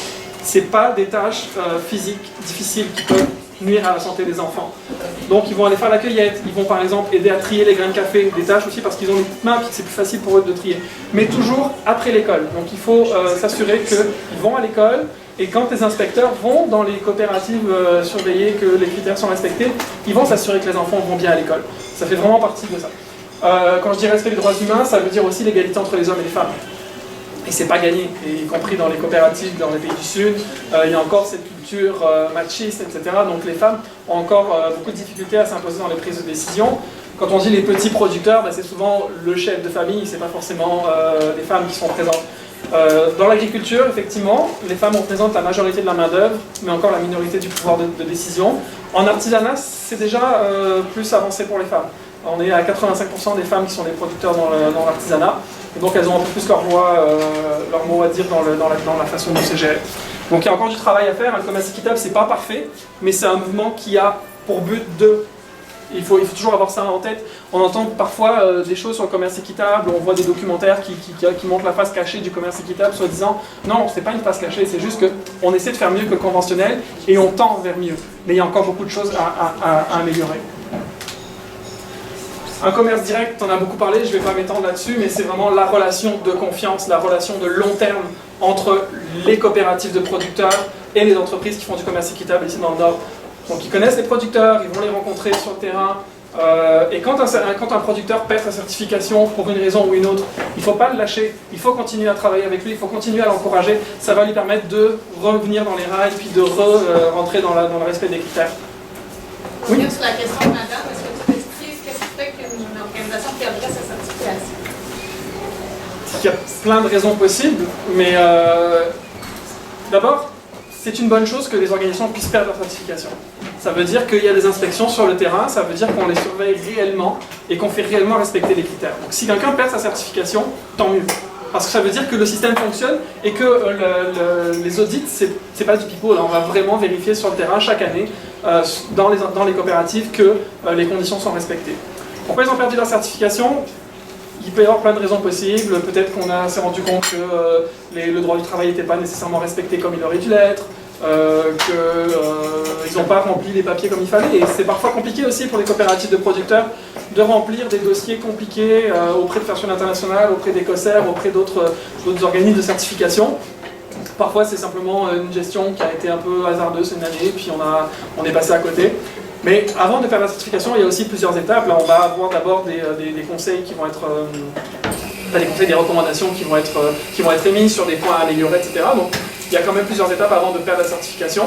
S2: Ce n'est pas des tâches physiques difficiles qui peuvent nuire à la santé des enfants. Donc ils vont aller faire la cueillette, ils vont par exemple aider à trier les grains de café, des tâches aussi parce qu'ils ont les petites mains et c'est plus facile pour eux de trier. Mais toujours après l'école. Donc il faut s'assurer qu'ils vont à l'école et quand les inspecteurs vont dans les coopératives surveiller que les critères sont respectés, ils vont s'assurer que les enfants vont bien à l'école. Ça fait vraiment partie de ça. Quand je dis respect des droits humains, ça veut dire aussi l'égalité entre les hommes et les femmes. Et c'est pas gagné, et y compris dans les coopératives dans les pays du Sud, il y a encore cette culture machiste, etc. Donc les femmes ont encore beaucoup de difficultés à s'imposer dans les prises de décision. Quand on dit les petits producteurs, c'est souvent le chef de famille, c'est pas forcément les femmes qui sont présentes. Dans l'agriculture, effectivement, les femmes représentent la majorité de la main-d'œuvre, mais encore la minorité du pouvoir de décision. En artisanat, c'est déjà plus avancé pour les femmes. On est à 85% des femmes qui sont des producteurs dans l'artisanat. Et donc elles ont un peu plus leur voix, leur mot à dire dans la façon dont c'est géré. Donc il y a encore du travail à faire. Le commerce équitable, c'est pas parfait, mais c'est un mouvement qui a pour but de... Il faut toujours avoir ça en tête. On entend parfois des choses sur le commerce équitable, on voit des documentaires qui montrent la face cachée du commerce équitable, soi-disant non, c'est pas une face cachée, c'est juste qu'on essaie de faire mieux que le conventionnel et on tend vers mieux. Mais il y a encore beaucoup de choses à améliorer. Un commerce direct, on en a beaucoup parlé, je ne vais pas m'étendre là-dessus, mais c'est vraiment la relation de confiance, la relation de long terme entre les coopératives de producteurs et les entreprises qui font du commerce équitable ici dans le Nord. Donc ils connaissent les producteurs, ils vont les rencontrer sur le terrain, et quand un producteur perd sa certification pour une raison ou une autre, il ne faut pas le lâcher, il faut continuer à travailler avec lui, il faut continuer à l'encourager, ça va lui permettre de revenir dans les rails, puis de rentrer dans le respect des critères.
S1: Oui. Sur la question de madame, est-ce que tu t'expliques qu'est-ce qui fait qu'une organisation perdrait sa certification?
S2: Il y a plein de raisons possibles, mais d'abord, c'est une bonne chose que les organisations puissent perdre leur certification. Ça veut dire qu'il y a des inspections sur le terrain, ça veut dire qu'on les surveille réellement et qu'on fait réellement respecter les critères. Donc si quelqu'un perd sa certification, tant mieux. Parce que ça veut dire que le système fonctionne et que les audits, c'est pas du pipeau. Là, on va vraiment vérifier sur le terrain chaque année, dans les coopératives, que les conditions sont respectées. Pourquoi ils ont perdu leur certification ? Il peut y avoir plein de raisons possibles. Peut-être qu'on s'est rendu compte que le droit du travail n'était pas nécessairement respecté comme il aurait dû l'être, qu'ils n'ont pas rempli les papiers comme il fallait. Et c'est parfois compliqué aussi pour les coopératives de producteurs de remplir des dossiers compliqués auprès de Fairtrade International, auprès des COCER, auprès d'autres organismes de certification. Parfois c'est simplement une gestion qui a été un peu hasardeuse une année, puis on est passé à côté. Mais avant de faire la certification, il y a aussi plusieurs étapes. Là, on va avoir d'abord des conseils qui vont être... des conseils, des recommandations qui vont être émises sur des points à améliorer, etc. Donc il y a quand même plusieurs étapes avant de perdre la certification.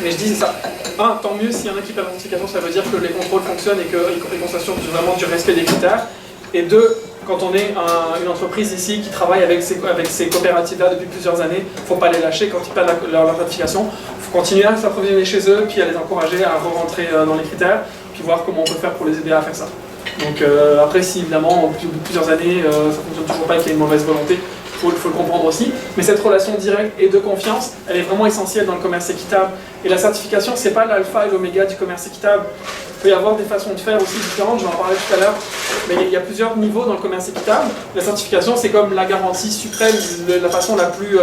S2: Mais je dis, c'est ça. Un, tant mieux s'il y en a qui perdent la certification, ça veut dire que les contrôles fonctionnent et qu'on s'assure vraiment du respect des critères. Et deux, quand on est une entreprise ici qui travaille avec ces coopératives-là depuis plusieurs années, il ne faut pas les lâcher quand ils perdent leur certification. Il faut continuer à s'approvisionner chez eux, puis à les encourager à re-rentrer dans les critères, puis voir comment on peut faire pour les aider à faire ça. Donc après, si évidemment, au bout de plusieurs années, ça ne fonctionne toujours pas et qu'il y a une mauvaise volonté, il faut le comprendre aussi. Mais cette relation directe et de confiance, elle est vraiment essentielle dans le commerce équitable. Et la certification, ce n'est pas l'alpha et l'oméga du commerce équitable. Il peut y avoir des façons de faire aussi différentes, je vais en parler tout à l'heure, mais il y a plusieurs niveaux dans le commerce équitable. La certification, c'est comme la garantie suprême, la façon la plus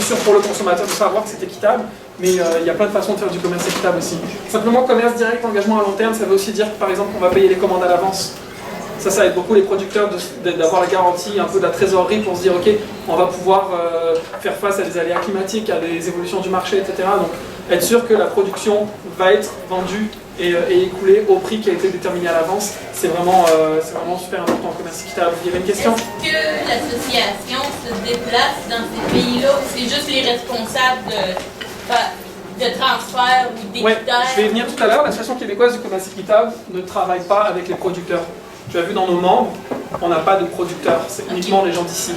S2: sûre pour le consommateur de savoir que c'est équitable. mais il y a plein de façons de faire du commerce équitable aussi. Simplement, commerce direct, engagement à long terme, ça veut aussi dire que par exemple, on va payer les commandes à l'avance. Ça aide beaucoup les producteurs d'avoir la garantie un peu de la trésorerie pour se dire ok, on va pouvoir faire face à des aléas climatiques, à des évolutions du marché, etc. Donc être sûr que la production va être vendue et écoulée au prix qui a été déterminé à l'avance, c'est vraiment super important en commerce équitable. Il y avait une question?
S7: Est-ce que l'association se déplace dans ces pays-là ou c'est juste les responsables de transfert ou d'équitaire?
S2: Ouais, je vais y venir tout à l'heure. L'association québécoise du commerce équitable ne travaille pas avec les producteurs. Tu as vu dans nos membres, on n'a pas de producteurs, c'est uniquement les gens d'ici.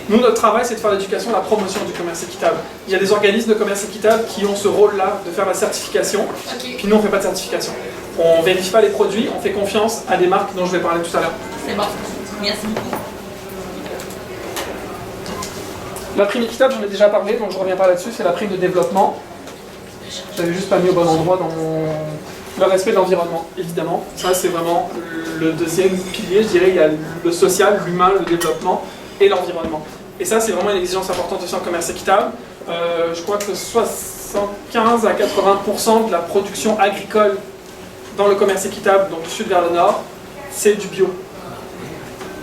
S2: Nous, notre travail, c'est de faire l'éducation et la promotion du commerce équitable. Il y a des organismes de commerce équitable qui ont ce rôle-là de faire la certification, puis nous, on ne fait pas de certification. On ne vérifie pas les produits, on fait confiance à des marques dont je vais parler tout à l'heure.
S7: C'est bon, merci beaucoup.
S2: La prime équitable, j'en ai déjà parlé, donc je ne reviens pas là-dessus, c'est la prime de développement. Je l'avais juste pas mis au bon endroit dans le respect de l'environnement, évidemment. Ça, c'est vraiment le deuxième pilier, je dirais. Il y a le social, l'humain, le développement et l'environnement. Et ça, c'est vraiment une exigence importante aussi en commerce équitable. Je crois que 75 à 80% de la production agricole dans le commerce équitable, donc du sud vers le nord, c'est du bio.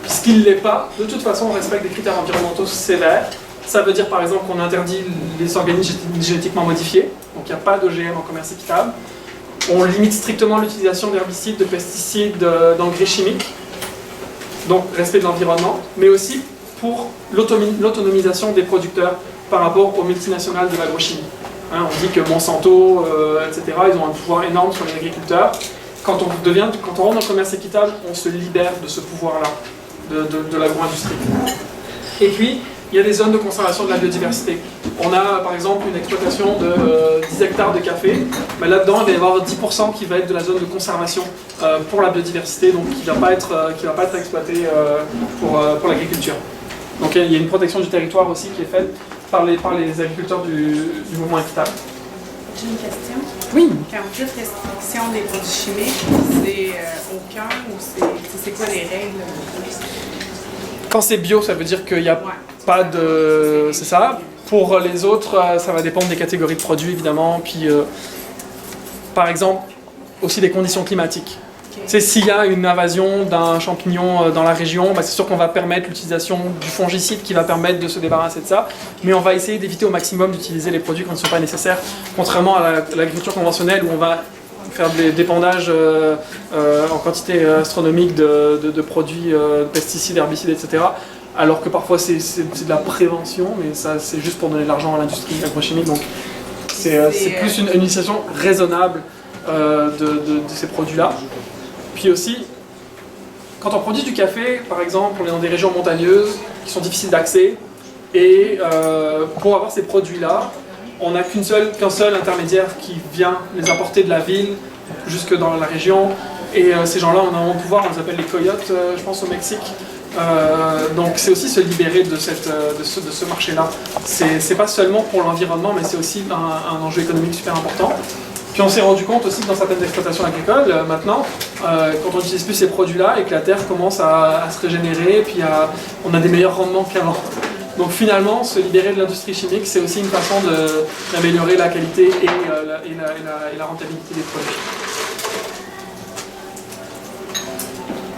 S2: Puisqu'il ne l'est pas, de toute façon, on respecte des critères environnementaux sévères. Ça veut dire par exemple qu'on interdit les organismes génétiquement modifiés, donc il n'y a pas d'OGM en commerce équitable. On limite strictement l'utilisation d'herbicides, de pesticides, d'engrais chimiques, donc respect de l'environnement, mais aussi pour l'autonomisation des producteurs par rapport aux multinationales de l'agrochimie. Hein, on dit que Monsanto, etc., ils ont un pouvoir énorme sur les agriculteurs. Quand on rentre dans le commerce équitable, on se libère de ce pouvoir-là, de l'agro-industrie. Et puis, il y a des zones de conservation de la biodiversité. On a par exemple une exploitation de 10 hectares de café, mais là-dedans il va y avoir 10% qui va être de la zone de conservation pour la biodiversité, donc qui ne va pas être exploité pour l'agriculture. Donc il y a une protection du territoire aussi qui est faite par les agriculteurs du mouvement équitable.
S9: J'ai une question.
S2: Oui.
S9: Quand vous dites restriction des produits chimiques, c'est au cœur ou c'est quoi les règles?
S2: Quand c'est bio, ça veut dire qu'il n'y a pas de... C'est ça. Pour les autres, ça va dépendre des catégories de produits, évidemment. Puis, par exemple, aussi des conditions climatiques. Okay. S'il y a une invasion d'un champignon dans la région, c'est sûr qu'on va permettre l'utilisation du fongicide qui va permettre de se débarrasser de ça. Mais on va essayer d'éviter au maximum d'utiliser les produits qui ne sont pas nécessaires. Contrairement à l'agriculture conventionnelle où on va faire des dépandages en quantité astronomique de produits, de pesticides, herbicides, etc. Alors que parfois c'est de la prévention, mais ça c'est juste pour donner de l'argent à l'industrie agrochimique. Donc c'est plus une utilisation raisonnable de ces produits-là. Puis aussi, quand on produit du café, par exemple, on est dans des régions montagneuses qui sont difficiles d'accès, et pour avoir ces produits-là, on n'a qu'un seul intermédiaire qui vient les importer de la ville jusque dans la région. Et ces gens-là, on a un pouvoir, on les appelle les coyotes, je pense, au Mexique. Donc c'est aussi se libérer de ce marché-là. C'est pas seulement pour l'environnement, mais c'est aussi un enjeu économique super important. Puis on s'est rendu compte aussi que dans certaines exploitations agricoles, maintenant, quand on n'utilise plus ces produits-là et que la terre commence à se régénérer, puis on a des meilleurs rendements qu'avant. Donc finalement, se libérer de l'industrie chimique, c'est aussi une façon d'améliorer la qualité et la rentabilité des produits.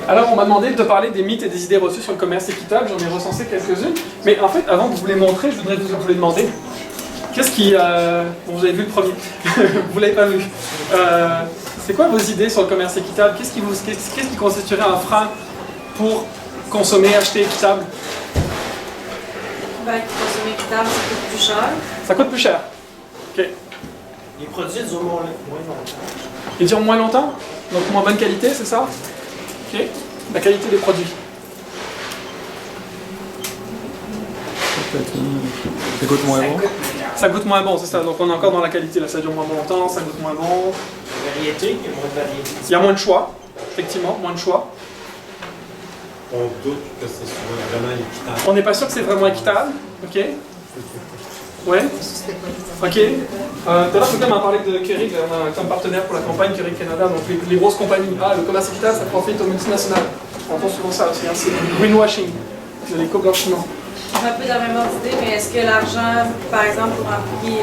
S2: Alors on m'a demandé de parler des mythes et des idées reçues sur le commerce équitable, j'en ai recensé quelques-unes. Mais en fait, avant de vous les montrer, je voudrais vous les demander. Qu'est-ce qui... Bon, vous avez vu le premier, vous l'avez pas vu. C'est quoi vos idées sur le commerce équitable? Qu'est-ce qui constituerait un frein pour consommer, acheter équitable?
S3: Consommer équitable, ça coûte plus cher.
S2: Ça coûte plus cher. Ok.
S6: Les produits durent moins longtemps.
S2: Ils durent moins longtemps? Donc moins bonne qualité, c'est ça? Ok. La qualité des produits.
S10: Ça coûte moins bon.
S2: Ça coûte moins bon, c'est ça. Donc on est encore dans la qualité. Là, ça dure moins longtemps, ça coûte moins bon.
S6: Variété, il y a moins de variété.
S2: Il y a moins de choix, effectivement, moins de choix.
S8: On doute que ce soit vraiment équitable.
S2: On n'est pas sûr que c'est vraiment équitable. Ok. Ouais. Ok. Tout à l'heure, quelqu'un m'a parlé de Keurig. On a comme partenaire pour la campagne Keurig Canada. Donc les grosses compagnies. Le commerce équitable, ça profite aux multinationales. On entend souvent ça aussi. Hein, c'est du greenwashing, de l'éco-blanchiment.
S3: J'ai un peu la même ordre d'idée, mais est-ce que l'argent, par exemple, pour un prix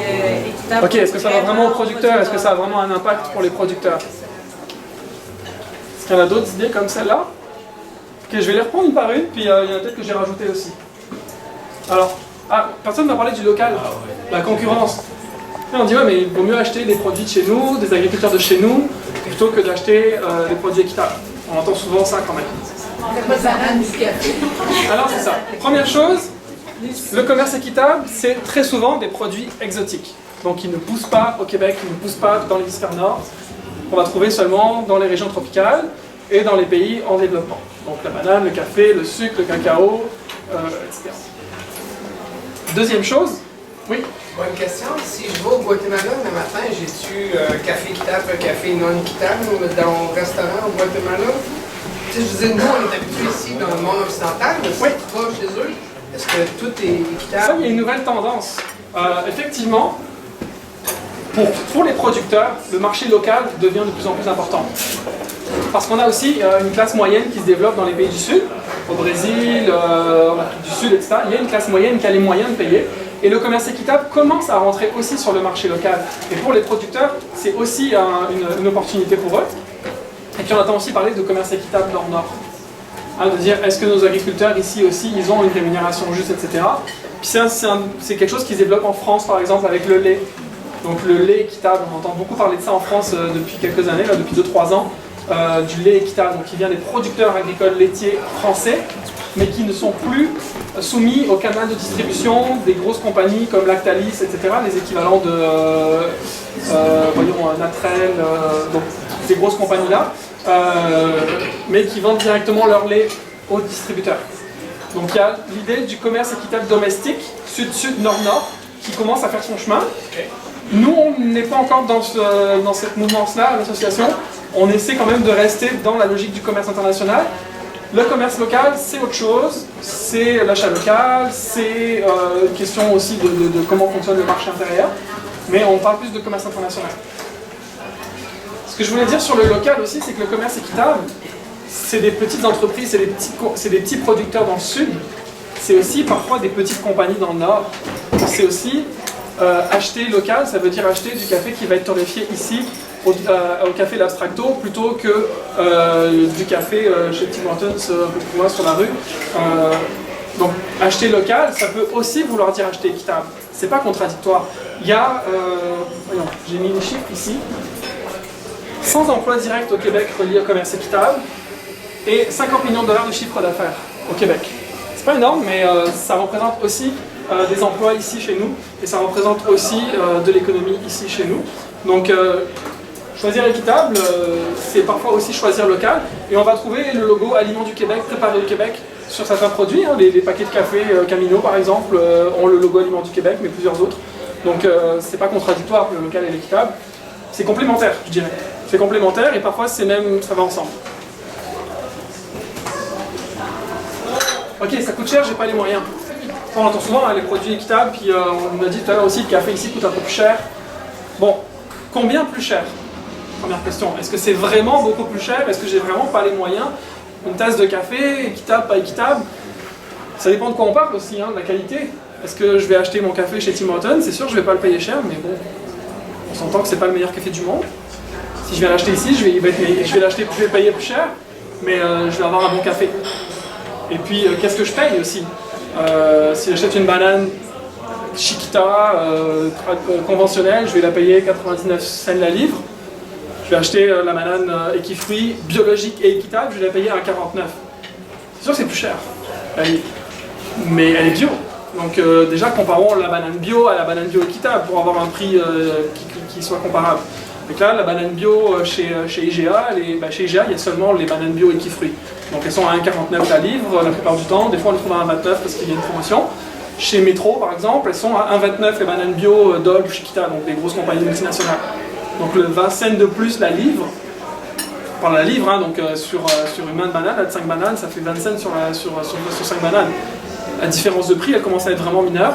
S3: équitable...
S2: Ok, est-ce que ça va vraiment aux producteurs? Est-ce que ça a vraiment un impact pour les producteurs? Est-ce qu'il y en a d'autres idées comme celle-là? Ok, je vais les reprendre une par une, puis il y en a peut-être que j'ai rajouté aussi. Alors, personne ne m'a parlé du local, la concurrence. Et on dit, ouais, mais il vaut mieux acheter des produits de chez nous, des agriculteurs de chez nous, plutôt que d'acheter des produits équitables. On entend souvent ça quand même. Alors c'est ça. Première chose, le commerce équitable, c'est très souvent des produits exotiques. Donc ils ne poussent pas au Québec, ils ne poussent pas dans l'hémisphère nord. On va trouver seulement dans les régions tropicales et dans les pays en développement. Donc la banane, le café, le sucre, le cacao, etc. Deuxième chose, oui.
S5: Bonne question. Si je vais au Guatemala le matin, j'ai-tu café équitable, café non équitable dans mon restaurant au Guatemala? Tu sais, je veux dire, nous, on est habitués ici dans le monde occidental, mais si tu vas chez eux, est-ce que tout est équitable?
S2: Ça, il y a une nouvelle tendance. Effectivement, pour les producteurs, le marché local devient de plus en plus important. Parce qu'on a aussi une classe moyenne qui se développe dans les pays du Sud, au Brésil, en Afrique du Sud, etc. Il y a une classe moyenne qui a les moyens de payer. Et le commerce équitable commence à rentrer aussi sur le marché local. Et pour les producteurs, c'est aussi une opportunité pour eux. Et puis on entend aussi parler de commerce équitable nord-nord. De dire, est-ce que nos agriculteurs ici aussi, ils ont une rémunération juste, etc. Puis c'est quelque chose qui se développe en France, par exemple, avec le lait. Donc le lait équitable, on entend beaucoup parler de ça en France depuis quelques années, là, depuis 2-3 ans. Du lait équitable, donc qui vient des producteurs agricoles laitiers français, mais qui ne sont plus soumis au canal de distribution des grosses compagnies comme Lactalis, etc., les équivalents de voyons, Natrel, donc ces grosses compagnies-là, mais qui vendent directement leur lait aux distributeurs. Donc il y a l'idée du commerce équitable domestique, sud-sud, nord-nord, qui commence à faire son chemin. Nous, on n'est pas encore dans cette mouvance-là, à l'association. On essaie quand même de rester dans la logique du commerce international. Le commerce local, c'est autre chose. C'est l'achat local, c'est une question aussi de comment fonctionne le marché intérieur. Mais on parle plus de commerce international. Ce que je voulais dire sur le local aussi, c'est que le commerce équitable, c'est des petites entreprises, c'est des petits producteurs dans le sud. C'est aussi parfois des petites compagnies dans le nord. C'est aussi acheter local, ça veut dire acheter du café qui va être torréfié ici, au café l'Abstracto, plutôt que du café chez Tim Hortons, plus loin sur la rue. Donc acheter local, ça peut aussi vouloir dire acheter équitable. C'est pas contradictoire. Il y a, voyons, j'ai mis les chiffres ici, 100 emplois directs au Québec reliés au commerce équitable et 50 millions de dollars de chiffre d'affaires au Québec. C'est pas énorme, mais ça représente aussi des emplois ici chez nous et ça représente aussi de l'économie ici chez nous. Donc choisir équitable, c'est parfois aussi choisir local et on va trouver le logo Aliments du Québec, préparé au Québec sur certains produits. Les paquets de café Camino par exemple ont le logo Aliments du Québec, mais plusieurs autres. Donc c'est pas contradictoire le local et l'équitable, c'est complémentaire, je dirais. C'est complémentaire et parfois c'est même, ça va ensemble. Ok, ça coûte cher, j'ai pas les moyens. On entend souvent les produits équitables, puis on a dit tout à l'heure aussi, le café ici coûte un peu plus cher. Bon, combien plus cher? Première question, est-ce que c'est vraiment beaucoup plus cher? Est-ce que j'ai vraiment pas les moyens? Une tasse de café, équitable, pas équitable? Ça dépend de quoi on parle aussi, de la qualité. Est-ce que je vais acheter mon café chez Tim Hortons? C'est sûr, je vais pas le payer cher, mais bon, on s'entend que c'est pas le meilleur café du monde. Si je viens l'acheter ici, je vais payer plus cher, mais je vais avoir un bon café. Et puis, qu'est-ce que je paye aussi? Si j'achète une banane Chiquita conventionnelle, je vais la payer 99 cents la livre. Je vais acheter la banane équifruit biologique et équitable, je vais la payer à 49. C'est sûr que c'est plus cher, mais elle est bio. Donc déjà, comparons la banane bio à la banane bio équitable pour avoir un prix qui soit comparable. Donc là, la banane bio chez IGA, chez IGA, il y a seulement les bananes bio équifruits. Donc elles sont à 1,49 la livre la plupart du temps. Des fois, on les trouve à 1,29 parce qu'il y a une promotion. Chez Metro, par exemple, elles sont à 1,29 les bananes bio Dole ou Chiquita, donc des grosses compagnies multinationales. Donc le 20 cents de plus la livre, par la livre, donc sur une main de banane, de 5 bananes, ça fait 20 cents sur 5 bananes. La différence de prix, elle commence à être vraiment mineure.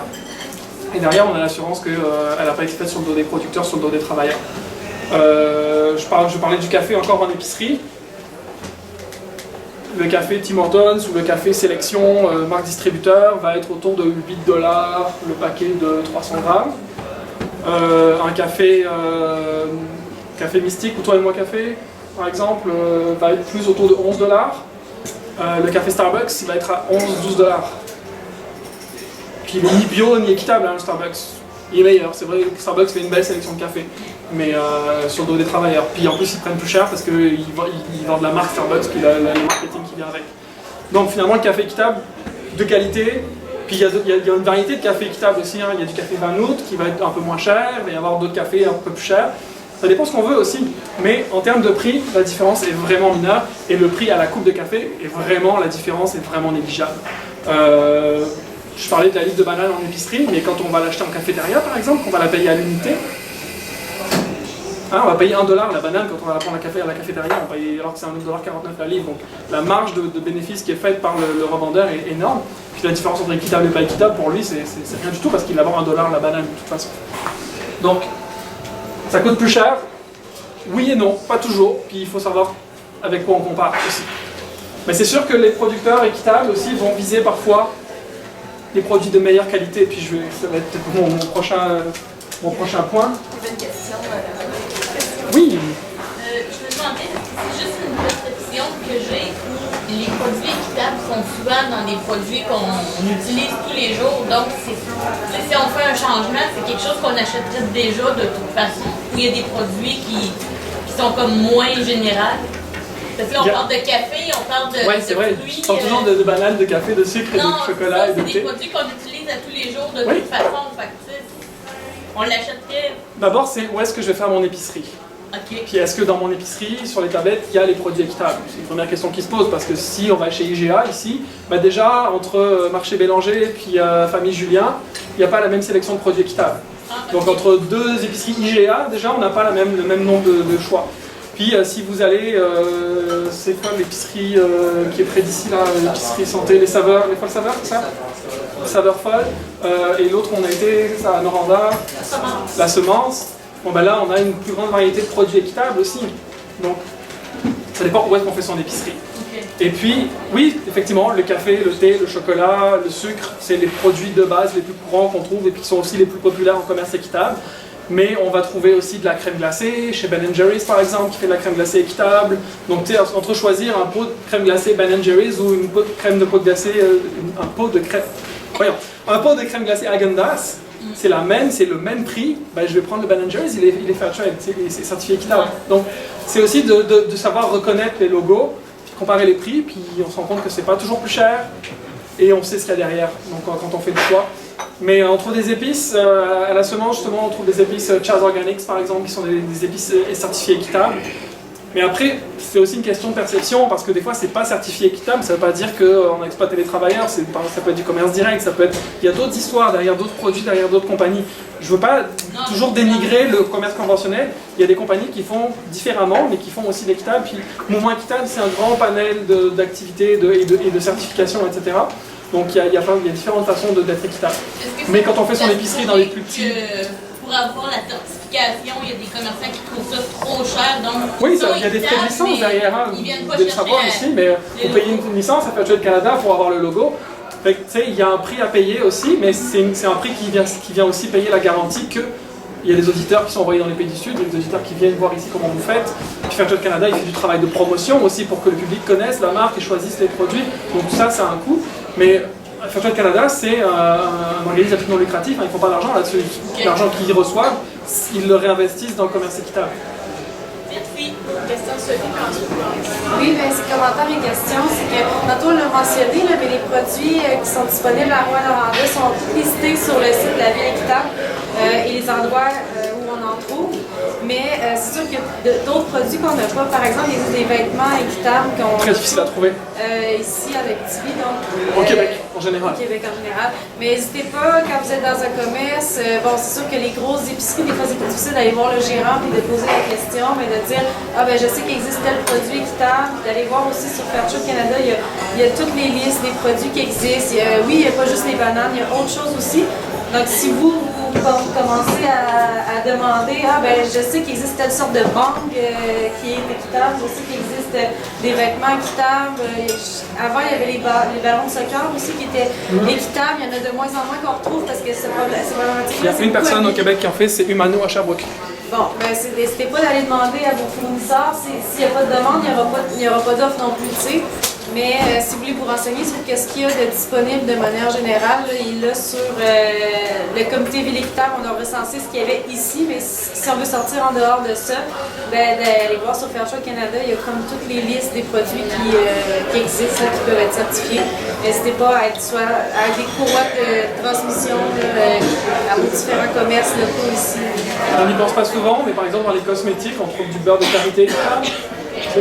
S2: Et derrière, on a l'assurance qu'elle n'a pas été faite sur le dos des producteurs, sur le dos des travailleurs. Je parlais du café encore en épicerie. Le café Tim Hortons ou le café Sélection marque distributeur va être autour de 8 $ le paquet de 300 grammes. Un café Mystique ou Toi et Moi Café, par exemple, va être plus autour de 11 $. Le café Starbucks, il va être à 11-12 $. Puis il n'est ni bio ni équitable, hein, le Starbucks. Il est meilleur, c'est vrai que Starbucks fait une belle sélection de café, mais sur le dos des travailleurs. Puis en plus, ils prennent plus cher parce qu'ils vendent la marque Starbucks, puis le marketing qui vient avec. Donc finalement, le café équitable, de qualité. Puis il y a une variété de cafés équitables aussi. Hein. Il y a du café Van Noot qui va être un peu moins cher, il va y avoir d'autres cafés un peu plus chers. Ça dépend ce qu'on veut aussi. Mais en termes de prix, la différence est vraiment mineure. Et le prix à la coupe de café, la différence est vraiment négligeable. Je parlais de la livre de banane en épicerie, mais quand on va l'acheter en cafétéria par exemple, on va la payer à l'unité. Hein, on va payer 1 $ la banane quand on va la prendre à la cafétéria, on va payer, alors que c'est 1,49 $ la livre. Donc la marge de bénéfice qui est faite par le revendeur est énorme. Puis la différence entre équitable et pas équitable, pour lui, c'est rien du tout parce qu'il va avoir 1 $ la banane de toute façon. Donc ça coûte plus cher. Oui et non, pas toujours. Puis il faut savoir avec quoi on compare aussi. Mais c'est sûr que les producteurs équitables aussi vont viser parfois des produits de meilleure qualité, puis ça va être peut-être mon prochain point.
S7: J'ai une question.
S2: Oui.
S7: Je me demandais, c'est juste une perception que j'ai où les produits équitables sont souvent dans des produits qu'on utilise tous les jours, donc si on fait un changement, c'est quelque chose qu'on achèterait déjà de toute façon, où il y a des produits qui sont comme moins généraux. Parce que là, on parle de café, on parle de.
S2: Oui, c'est vrai.
S7: Fruits,
S2: On parle toujours de bananes, de café, de sucre, et de chocolat et de thé.
S7: C'est des produits qu'on utilise à tous les jours de toute façon. Fait que, on l'achèterait.
S2: D'abord, c'est où est-ce que je vais faire mon épicerie.
S7: Okay.
S2: Puis est-ce que dans mon épicerie, sur les tablettes, il y a les produits équitables? C'est une première question qui se pose, parce que si on va chez IGA ici, bah déjà, entre Marché Bélanger et puis Famille Julien, il n'y a pas la même sélection de produits équitables. Donc entre deux épiceries IGA, déjà, on n'a pas le même nombre de choix. Puis si vous allez, c'est quoi l'épicerie qui est près d'ici là, l'épicerie santé, les folles saveurs, c'est ça? Les saveurs folles. Et l'autre, on a été, c'est ça, à Noranda, la semence. Bon ben là, on a une plus grande variété de produits équitables aussi. Donc, ça dépend où est-ce qu'on fait son épicerie. Et puis, oui, effectivement, le café, le thé, le chocolat, le sucre, c'est les produits de base les plus courants qu'on trouve et qui sont aussi les plus populaires en commerce équitable. Mais on va trouver aussi de la crème glacée, chez Ben & Jerry's par exemple, qui fait de la crème glacée équitable. Donc tu sais, entre choisir un pot de crème glacée Ben & Jerry's ou une pot de crème glacée, un pot de crème glacée Häagen-Dazs, c'est le même prix, ben, je vais prendre le Ben & Jerry's, il est fair trade, c'est certifié équitable. Donc c'est aussi de savoir reconnaître les logos, puis comparer les prix, puis on se rend compte que c'est pas toujours plus cher, et on sait ce qu'il y a derrière, donc quand on fait le choix. Mais on trouve des épices, à la semence justement, on trouve des épices Chaz Organics par exemple, qui sont des épices certifiées équitables. Mais après, c'est aussi une question de perception, parce que des fois, c'est pas certifié équitable, ça veut pas dire qu'on a exploité les travailleurs, ça peut être du commerce direct, il y a d'autres histoires derrière d'autres produits, derrière d'autres compagnies. Je veux pas toujours dénigrer le commerce conventionnel, il y a des compagnies qui font différemment, mais qui font aussi l'équitable. Puis Mouvement Équitable, c'est un grand panel d'activités et de certifications, etc. Donc il y a différentes façons d'être équitable. Mais quand on fait son épicerie dans les plus petits...
S7: Pour avoir la certification, il y a des commerçants qui trouvent ça trop cher. Donc
S2: oui, il y a des frais de licence derrière, hein,
S7: ils viennent pas
S2: de le savoir aussi, mais pour payer une licence à Fair Trade Canada pour avoir le logo. Fait que, tu sais, il y a un prix à payer aussi, mais c'est un prix qui vient aussi payer la garantie que il y a des auditeurs qui sont envoyés dans les pays du Sud, il y a des auditeurs qui viennent voir ici comment vous faites. Puis Fair Trade Canada, il fait du travail de promotion aussi pour que le public connaisse la marque et choisisse les produits. Donc tout ça, ça a un coût. Mais Fair Trade Canada, c'est un organisme à but non lucratif, hein, ils ne font pas d'argent là-dessus. L'argent qu'ils reçoivent, ils le réinvestissent dans le commerce équitable.
S7: Merci.
S1: Question de Sophie, puis ensuite.
S3: Oui, bien, c'est commentaire et question, c'est que tantôt on l'a mentionné, là, mais les produits qui sont disponibles à Rouyn-Noranda sont listés sur le site de la Ville équitable et les endroits où on en trouve. Mais c'est sûr qu'il y a d'autres produits qu'on n'a pas. Par exemple, il y a des vêtements équitables qu'on...
S2: Très difficile à trouver.
S3: Ici, avec Tibi, donc...
S2: Au Québec, en général.
S3: Au Québec, en général. Mais n'hésitez pas, quand vous êtes dans un commerce, bon, c'est sûr que les grosses épiceries, des fois, c'est plus difficile d'aller voir le gérant et de poser la question, mais de dire, ah ben je sais qu'il existe tel produit équitable, d'aller voir aussi sur Fair Trade Canada, il y a toutes les listes des produits qui existent. Oui, il n'y a pas juste les bananes, il y a autre chose aussi. Donc, si vous commencé à demander, je sais qu'il existe telle sorte de banque qui est équitable, je sais qu'il existe des vêtements équitables. Avant, il y avait les ballons de soccer aussi qui étaient équitables. Il y en a de moins en moins qu'on retrouve parce que c'est problématique.
S2: Il y a une personne au Québec qui en fait, c'est Humano à Sherbrooke.
S3: Bon, n'hésitez pas d'aller demander à vos fournisseurs. S'il n'y a pas de demande, il n'y aura pas d'offre non plus, tu sais. Mais si vous voulez vous renseigner sur ce qu'il y a de disponible de manière générale, là, il est là sur le comité Ville équitable. On a recensé ce qu'il y avait ici, mais si on veut sortir en dehors de ça, d'aller voir sur Fairtrade Canada, il y a comme toutes les listes des produits qui existent, qui peuvent être certifiés. N'hésitez pas à être soit à des courroies de transmission à vos différents commerces locaux ici.
S2: On n'y pense pas souvent, mais par exemple dans les cosmétiques, on trouve du beurre de karité équitable.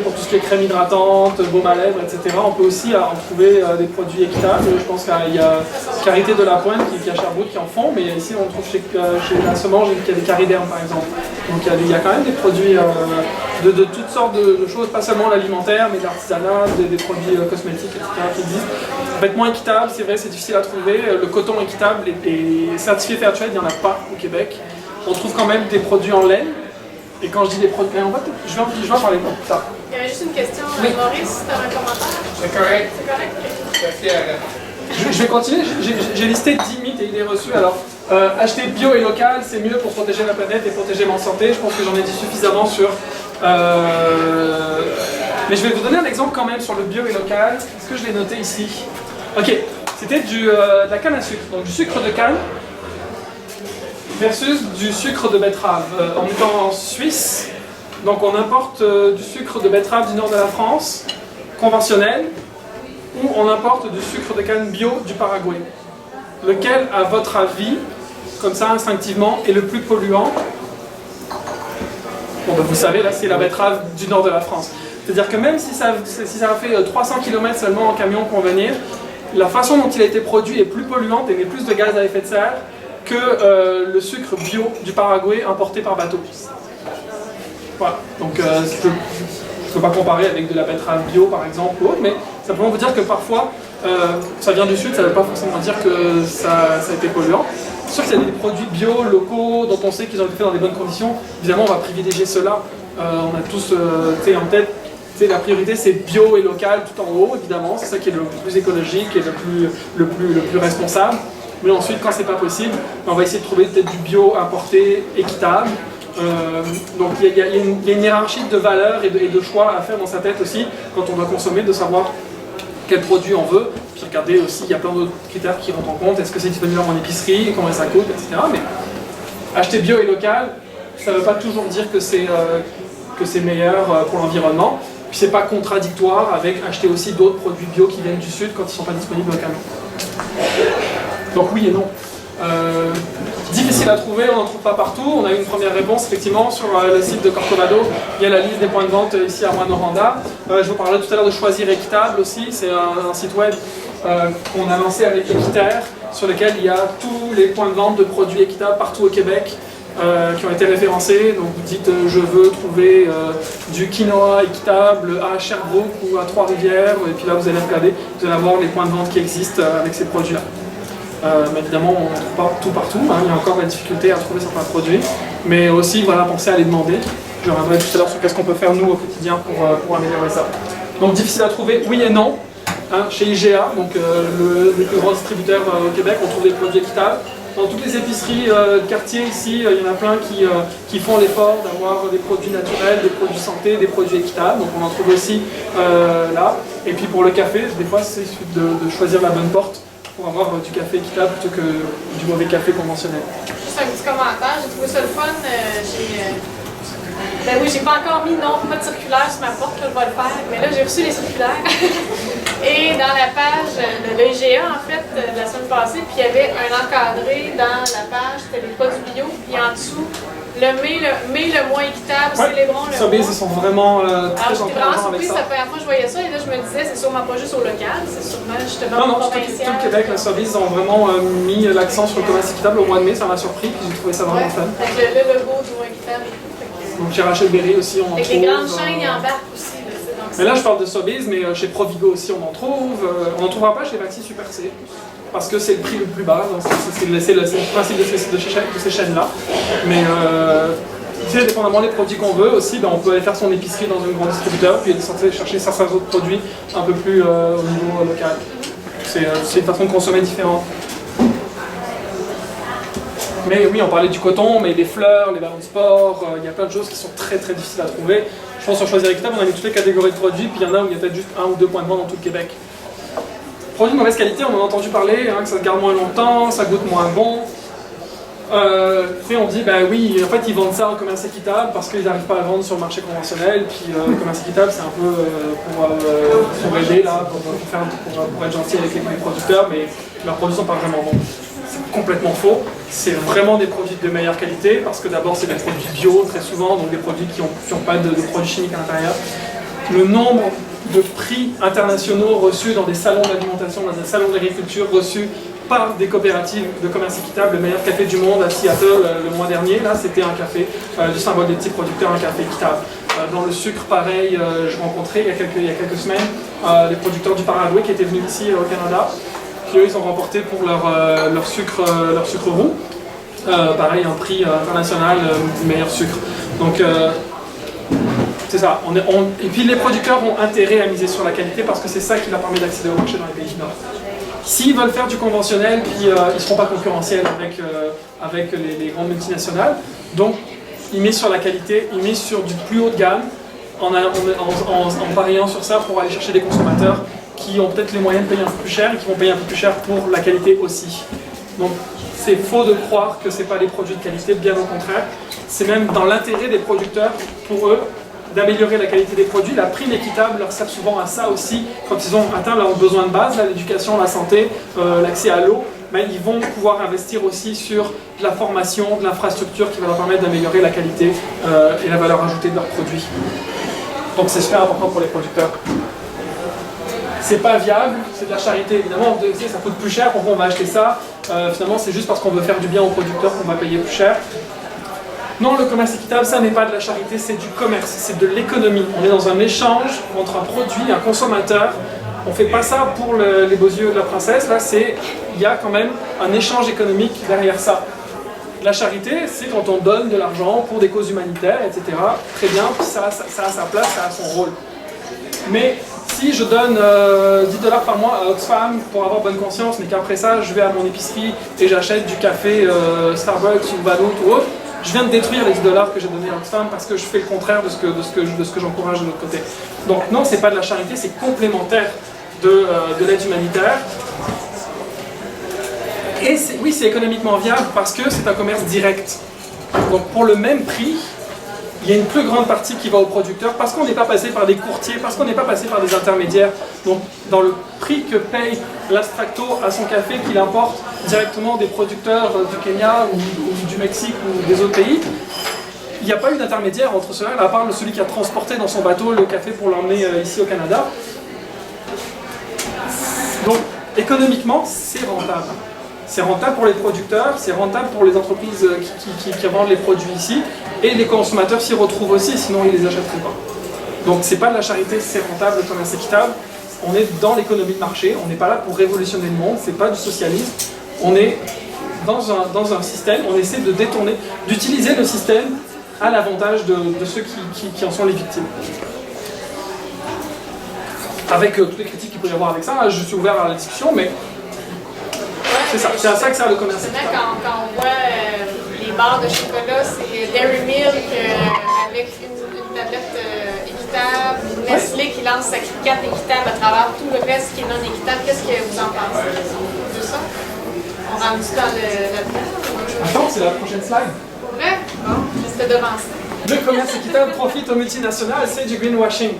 S2: Pour tout ce qui est crème hydratante, baume à lèvres, etc. On peut aussi en trouver des produits équitables. Je pense qu'il y a Karité de la Pointe qui est à Sherbrooke qui en font, mais ici on trouve chez la Semence qu'il y a des Caridermes par exemple. Donc il y a quand même des produits de toutes sortes de choses, pas seulement l'alimentaire, mais de l'artisanat, des produits cosmétiques, etc. qui existent. Vêtements équitables, c'est vrai, c'est difficile à trouver. Le coton équitable est certifié Fairtrade, il n'y en a pas au Québec. On trouve quand même des produits en laine. Et quand je dis des produits, je vais en parler plus tard.
S1: Il y avait juste une question, Maurice, tu as un commentaire?
S5: C'est correct.
S1: C'est correct?
S5: Merci.
S2: Je vais continuer, j'ai listé 10 mythes et idées reçues. Alors, acheter bio et local, c'est mieux pour protéger la planète et protéger ma santé. Je pense que j'en ai dit suffisamment sur... Mais je vais vous donner un exemple quand même sur le bio et local. Est-ce que je l'ai noté ici? Ok, c'était de la canne à sucre, donc du sucre de canne versus du sucre de betterave. En étant en Suisse, donc on importe du sucre de betterave du nord de la France, conventionnel, ou on importe du sucre de canne bio du Paraguay. Lequel, à votre avis, comme ça instinctivement, est le plus polluant? Bon, ben, vous savez, là c'est la betterave du nord de la France. C'est-à-dire que même si ça a fait 300 km seulement en camion pour venir, la façon dont il a été produit est plus polluante et émet plus de gaz à effet de serre que le sucre bio du Paraguay importé par bateau. Voilà, donc je ne peux pas comparer avec de la betterave bio par exemple ou autre, mais simplement vous dire que parfois ça vient du sud, ça ne veut pas forcément dire que ça a été polluant. C'est sûr qu'il y a des produits bio, locaux, dont on sait qu'ils ont été faits dans des bonnes conditions. Évidemment, on va privilégier cela. On a tous en tête, la priorité c'est bio et local tout en haut, évidemment. C'est ça qui est le plus écologique et le plus responsable. Mais ensuite, quand c'est pas possible, on va essayer de trouver peut-être du bio importé, équitable. Donc il y a une hiérarchie de valeurs et de choix à faire dans sa tête aussi, quand on doit consommer, de savoir quel produit on veut. Puis regardez aussi, il y a plein d'autres critères qui rentrent en compte. Est-ce que c'est disponible en épicerie, combien ça coûte, etc. Mais acheter bio et local, ça ne veut pas toujours dire que c'est meilleur pour l'environnement. Puis c'est pas contradictoire avec acheter aussi d'autres produits bio qui viennent du sud quand ils ne sont pas disponibles localement. Donc oui et non. Difficile à trouver, on n'en trouve pas partout. On a eu une première réponse effectivement sur le site de Corcovado. Il y a la liste des points de vente ici à Rouyn-Noranda. Je vous parlais tout à l'heure de Choisir Équitable aussi. C'est un site web qu'on a lancé avec Équiterre, sur lequel il y a tous les points de vente de produits équitables partout au Québec qui ont été référencés. Donc vous dites je veux trouver du quinoa équitable à Sherbrooke ou à Trois-Rivières, et puis là vous allez regarder, vous allez avoir les points de vente qui existent avec ces produits-là. Mais évidemment, on ne trouve pas tout partout, hein. Il y a encore la difficulté à trouver certains produits, mais aussi voilà, pensez à les demander. Je reviendrai tout à l'heure sur qu'est-ce qu'on peut faire nous au quotidien pour améliorer ça. Donc difficile à trouver, oui et non. Hein, chez IGA, donc le plus grand distributeur au Québec, on trouve des produits équitables. Dans toutes les épiceries de quartier ici, il y en a plein qui font l'effort d'avoir des produits naturels, des produits santé, des produits équitables. Donc on en trouve aussi là. Et puis pour le café, des fois c'est de choisir la bonne porte pour avoir du café équitable plutôt que du mauvais café conventionnel.
S1: Juste un petit commentaire, j'ai trouvé ça le fun. Ben oui, j'ai pas encore mis non, pas de circulaire sur ma porte, là, je vais le faire, mais là j'ai reçu les circulaires. Et dans la page de l'IGA, en fait, la semaine passée, puis il y avait un encadré dans la page, c'était les produits bio, puis en dessous, le le mois équitable, célébrons le
S2: Sobeys,
S1: mois.
S2: ils sont vraiment
S1: Alors
S2: très
S1: j'étais vraiment
S2: encourageants avec
S1: surprise,
S2: ça.
S1: la première fois que je voyais ça, et là je me disais, c'est sûrement pas juste au local, c'est sûrement justement
S2: Non,
S1: au
S2: tout
S1: provincial.
S2: le Québec, la Sobeys, ils ont vraiment mis l'accent sur le commerce équitable au mois de mai, ça m'a surpris, puis j'ai trouvé ça vraiment fun.
S1: Avec le logo du mois équitable et tout.
S2: Donc chez Rachel Berry aussi, on en
S1: Avec
S2: trouve.
S1: les grandes chaînes, ils embarquent aussi.
S2: Mais là, je parle de Sobeys, mais chez Provigo aussi, on en trouve. On n'en trouvera pas chez Maxi Super C. parce que c'est le prix le plus bas, donc c'est le principe de ces chaînes-là. Mais tu sais, dépendamment des produits qu'on veut aussi, on peut aller faire son épicerie dans un grand distributeur, puis aller chercher certains autres produits un peu plus au niveau local. C'est une façon de consommer différente. Mais oui, on parlait du coton, mais les fleurs, les ballons de sport, il y a plein de choses qui sont très très difficiles à trouver. Je pense sur Choisir Équitable, on a mis toutes les catégories de produits, puis il y en a où il y a peut-être juste 1 ou 2 points de vente dans tout le Québec. Produits de mauvaise qualité, on en a entendu parler, que ça se garde moins longtemps, ça goûte moins bon. On dit, ben oui, en fait ils vendent ça au commerce équitable parce qu'ils n'arrivent pas à vendre sur le marché conventionnel, puis le commerce équitable c'est un peu pour aider, là, pour être gentil avec les producteurs, mais leurs produits ne sont pas vraiment bons. C'est complètement faux. C'est vraiment des produits de meilleure qualité parce que d'abord c'est des produits bio très souvent, donc des produits qui n'ont pas de produits chimiques à l'intérieur. Le nombre de prix internationaux reçus dans des salons d'alimentation, dans des salons d'agriculture reçus par des coopératives de commerce équitable, le meilleur café du monde à Seattle le mois dernier, là c'était un café du symbole des petits producteurs, un café équitable. Dans le sucre, pareil, je rencontrais il y a quelques semaines les producteurs du Paraguay qui étaient venus ici au Canada. Puis eux, ils ont remporté pour leur sucre roux, pareil, un prix international du meilleur sucre. Donc, c'est ça. Et puis les producteurs ont intérêt à miser sur la qualité parce que c'est ça qui leur permet d'accéder au marché dans les pays du Nord. S'ils veulent faire du conventionnel, puis ils ne seront pas concurrentiels avec les grandes multinationales. Donc, ils misent sur la qualité, ils misent sur du plus haut de gamme, en pariant sur ça pour aller chercher des consommateurs qui ont peut-être les moyens de payer un peu plus cher et qui vont payer un peu plus cher pour la qualité aussi. Donc c'est faux de croire que ce n'est pas des produits de qualité, bien au contraire. C'est même dans l'intérêt des producteurs, pour eux, d'améliorer la qualité des produits. La prime équitable leur sert souvent à ça aussi, quand ils ont atteint leurs besoins de base, l'éducation, la santé, l'accès à l'eau, ils vont pouvoir investir aussi sur de la formation, de l'infrastructure qui va leur permettre d'améliorer la qualité et la valeur ajoutée de leurs produits. Donc c'est super important pour les producteurs. C'est pas viable, c'est de la charité. Évidemment, ça coûte plus cher, pourquoi on va acheter ça? Finalement, c'est juste parce qu'on veut faire du bien aux producteurs qu'on va payer plus cher. Non, le commerce équitable, ça n'est pas de la charité, c'est du commerce, c'est de l'économie. On est dans un échange entre un produit et un consommateur. On ne fait pas ça pour les beaux yeux de la princesse, là, il y a quand même un échange économique derrière ça. La charité, c'est quand on donne de l'argent pour des causes humanitaires, etc. Très bien, ça a sa place, ça a son rôle. Mais si je donne 10 $ par mois à Oxfam pour avoir bonne conscience, mais qu'après ça, je vais à mon épicerie et j'achète du café Starbucks ou Vanout ou autre, je viens de détruire les 10 $ que j'ai donnés à Oxfam parce que je fais le contraire de ce que j'encourage de l'autre côté. Donc non, c'est pas de la charité, c'est complémentaire de l'aide humanitaire. Et oui, c'est économiquement viable parce que c'est un commerce direct. Donc pour le même prix, il y a une plus grande partie qui va aux producteurs parce qu'on n'est pas passé par des courtiers, parce qu'on n'est pas passé par des intermédiaires. Donc dans le prix que paye l'Astracto à son café qu'il importe directement des producteurs du Kenya ou du Mexique ou des autres pays, il n'y a pas eu d'intermédiaire entre ceux-là, à part celui qui a transporté dans son bateau le café pour l'emmener ici au Canada. Donc économiquement, c'est rentable. C'est rentable pour les producteurs, c'est rentable pour les entreprises qui vendent les produits ici, et les consommateurs s'y retrouvent aussi, sinon ils ne les achèteraient pas. Donc c'est pas de la charité, c'est rentable, le commerce équitable. On est dans l'économie de marché, on n'est pas là pour révolutionner le monde, c'est pas du socialisme. On est dans un système, on essaie de détourner, d'utiliser le système à l'avantage de ceux qui en sont les victimes. Avec toutes les critiques qu'il peut y avoir avec ça, je suis ouvert à la discussion, mais c'est ça, c'est à ça que sert le commerce équitable.
S1: Quand on voit les barres de chocolat, c'est Dairy Milk avec une tablette équitable, Nestlé qui lance sa Kit Kat équitable à travers tout le reste qui est non équitable. Qu'est-ce que vous en pensez de ça? On rentre dans là-dedans?
S2: Attends, c'est la prochaine slide.
S1: Pour vrai? Bon, juste devant ça.
S2: Le commerce équitable profite aux multinationales, c'est du greenwashing.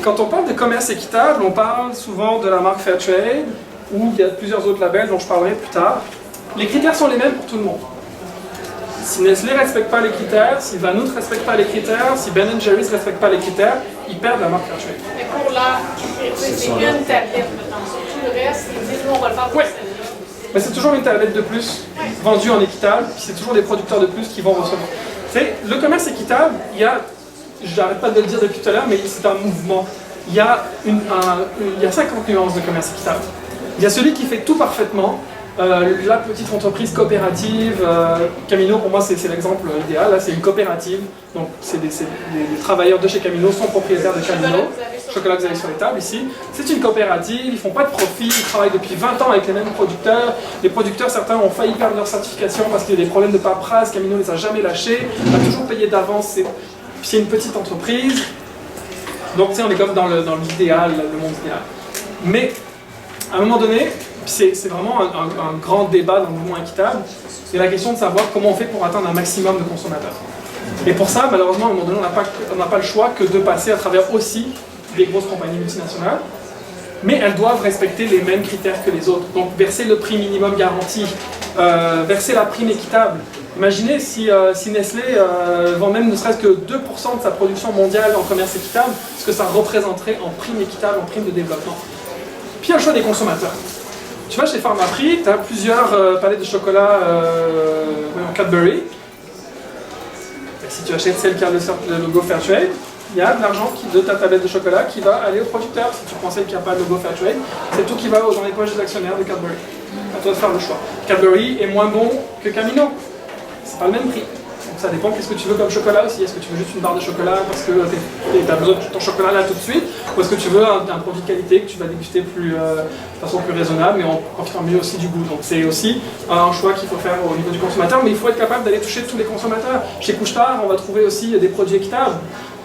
S2: Quand on parle de commerce équitable, on parle souvent de la marque Fairtrade, ou il y a plusieurs autres labels dont je parlerai plus tard. Les critères sont les mêmes pour tout le monde. Si Nestlé ne respecte pas les critères, si Vanout ne respecte pas les critères, si Ben & Jerry's ne respecte pas les critères, ils perdent la marque Fairtrade.
S1: Mais pour la c'est une tablette, maintenant. Tout le reste, ils disent, nous, on va le faire pour celle-là.
S2: Mais c'est toujours une tablette de plus vendue en équitable, puis c'est toujours des producteurs de plus qui vont recevoir. Tu sais, le commerce équitable, il y a, j'arrête pas de le dire depuis tout à l'heure, mais c'est un mouvement. il y a 50 nuances de commerce équitable. Il y a celui qui fait tout parfaitement, la petite entreprise coopérative. Camino, pour moi, c'est l'exemple idéal. Là, c'est une coopérative. Donc, les travailleurs de chez Camino sont propriétaires de Camino. Chocolat que vous avez sur les tables ici. C'est une coopérative, ils ne font pas de profit, ils travaillent depuis 20 ans avec les mêmes producteurs. Les producteurs, certains ont failli perdre leur certification parce qu'il y a des problèmes de paperasse. Camino ne les a jamais lâchés, a toujours payé d'avance. C'est une petite entreprise. Donc, on est comme dans l'idéal, le monde idéal. Mais, à un moment donné, c'est vraiment un grand débat dans le mouvement équitable, c'est la question de savoir comment on fait pour atteindre un maximum de consommateurs. Et pour ça, malheureusement, à un moment donné, on n'a pas le choix que de passer à travers aussi des grosses compagnies multinationales, mais elles doivent respecter les mêmes critères que les autres. Donc verser le prix minimum garanti, verser la prime équitable. Imaginez si Nestlé vend même ne serait-ce que 2% de sa production mondiale en commerce équitable, ce que ça représenterait en prime équitable, en prime de développement. Puis il y a le choix des consommateurs. Tu vas chez Pharmaprix, tu as plusieurs palettes de chocolat en Cadbury. Et si tu achètes celle qui a le logo Fairtrade, il y a de l'argent de ta tablette de chocolat qui va aller au producteur. Si tu prends celle qui n'a pas le logo Fairtrade, c'est tout qui va dans les poches des actionnaires de Cadbury. À toi de faire le choix. Cadbury est moins bon que Camino. C'est pas le même prix. Donc ça dépend qu'est-ce que tu veux comme chocolat aussi. Est-ce que tu veux juste une barre de chocolat parce que tu as besoin de ton chocolat là tout de suite, ou est-ce que tu veux un produit de qualité que tu vas déguster de façon plus raisonnable, mais en profitant mieux aussi du goût. Donc c'est aussi un choix qu'il faut faire au niveau du consommateur, mais il faut être capable d'aller toucher tous les consommateurs. Chez Couche-Tard, on va trouver aussi des produits équitables,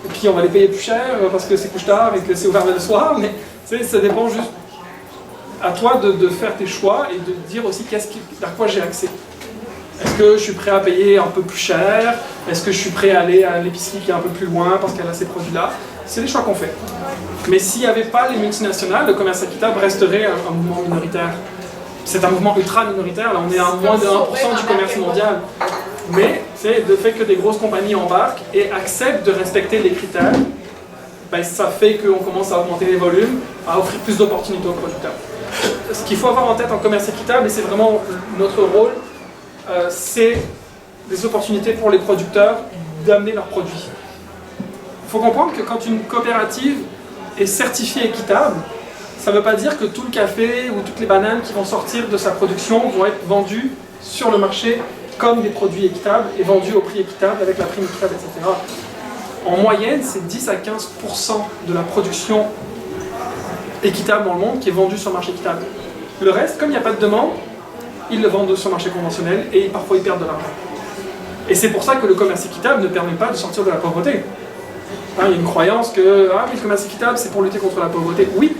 S2: et puis on va les payer plus cher parce que c'est Couche-Tard et que c'est ouvert le soir, mais ça dépend juste à toi de faire tes choix et de dire aussi à quoi j'ai accès. Est-ce que je suis prêt à payer un peu plus cher? Est-ce que je suis prêt à aller à l'épicerie qui est un peu plus loin parce qu'elle a ces produits-là? C'est des choix qu'on fait. Mais s'il n'y avait pas les multinationales, le commerce équitable resterait un mouvement minoritaire. C'est un mouvement ultra minoritaire, là on est à moins de 1% du commerce mondial. Mais c'est le fait que des grosses compagnies embarquent et acceptent de respecter les critères, ben, ça fait qu'on commence à augmenter les volumes, à offrir plus d'opportunités aux producteurs. Ce qu'il faut avoir en tête en commerce équitable, et c'est vraiment notre rôle, c'est des opportunités pour les producteurs d'amener leurs produits. Il faut comprendre que quand une coopérative est certifiée équitable, ça ne veut pas dire que tout le café ou toutes les bananes qui vont sortir de sa production vont être vendues sur le marché comme des produits équitables et vendus au prix équitable avec la prime équitable, etc. En moyenne, c'est 10 à 15% de la production équitable dans le monde qui est vendue sur le marché équitable. Le reste, comme il n'y a pas de demande, ils le vendent sur le marché conventionnel et parfois ils perdent de l'argent. Et c'est pour ça que le commerce équitable ne permet pas de sortir de la pauvreté. Il y a une croyance que oui, le commerce équitable c'est pour lutter contre la pauvreté. Oui,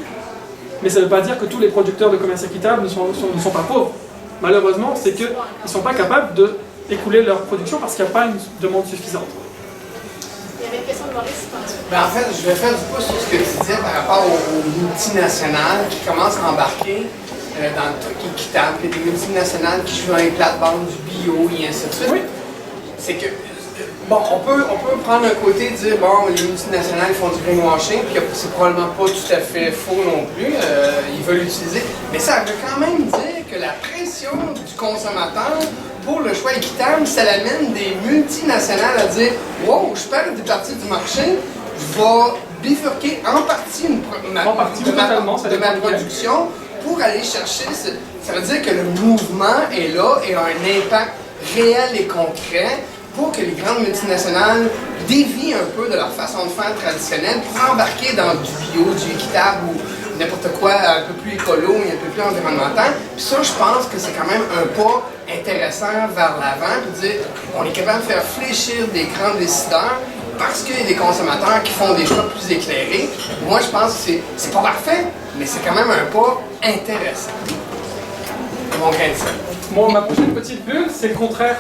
S2: mais ça ne veut pas dire que tous les producteurs de commerce équitable ne sont pas pauvres. Malheureusement, c'est qu'ils ne sont pas capables d'écouler leur production parce qu'il n'y a pas une demande suffisante.
S1: Il y avait une question de Maurice,
S5: En fait, je vais faire du pouce sur ce que tu disais par rapport aux multinationales qui commencent à embarquer dans le truc équitable, puis des multinationales qui jouent dans les plates-bandes du bio et ainsi de suite. Oui. C'est que, bon, on peut prendre un côté et dire, bon, les multinationales font du greenwashing, puis c'est probablement pas tout à fait faux non plus, ils veulent l'utiliser, mais ça veut quand même dire que la pression du consommateur pour le choix équitable, ça l'amène des multinationales à dire, wow, je perds des parties du marché, je vais bifurquer en partie de ma production, pour aller chercher, ça veut dire que le mouvement est là et a un impact réel et concret pour que les grandes multinationales dévient un peu de leur façon de faire traditionnelle pour embarquer dans du bio, du équitable ou n'importe quoi un peu plus écolo et un peu plus environnemental. Puis ça, je pense que c'est quand même un pas intéressant vers l'avant, pour dire on est capable de faire fléchir des grands décideurs parce qu'il y a des consommateurs qui font des choix plus éclairés. Moi, je pense que c'est pas parfait, mais c'est quand même un pas intéressant. Mon grain de sel.
S2: Bon, ma prochaine petite bulle, c'est le contraire.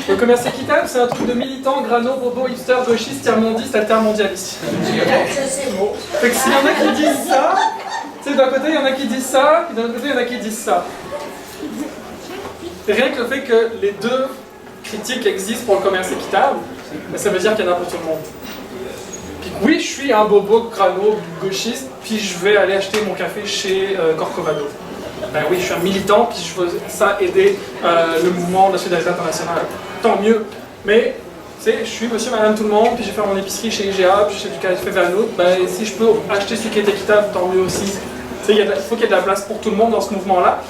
S2: Le commerce équitable, c'est un truc de militants, grano, bobo, hipster, gauchistes, tiers-mondistes, altermondialistes.
S7: C'est beau.
S2: Fait que s'il y en a qui disent ça, tu sais, d'un côté il y en a qui disent ça, et d'un côté il y en a qui disent ça. Et rien que le fait que les deux critiques existent pour le commerce équitable, ben, ça veut dire qu'il y en a pour tout le monde. Puis oui, je suis un bobo, grano, gauchiste, puis je vais aller acheter mon café chez Corcovado. Ben oui, je suis un militant, puis je veux ça aider le mouvement de la solidarité internationale. Tant mieux. Mais je suis monsieur, madame, tout le monde, puis je vais faire mon épicerie chez IGA, puis je fais du café Vanout, ben, si je peux acheter ce qui est équitable, tant mieux aussi. Il faut qu'il y ait de la place pour tout le monde dans ce mouvement-là,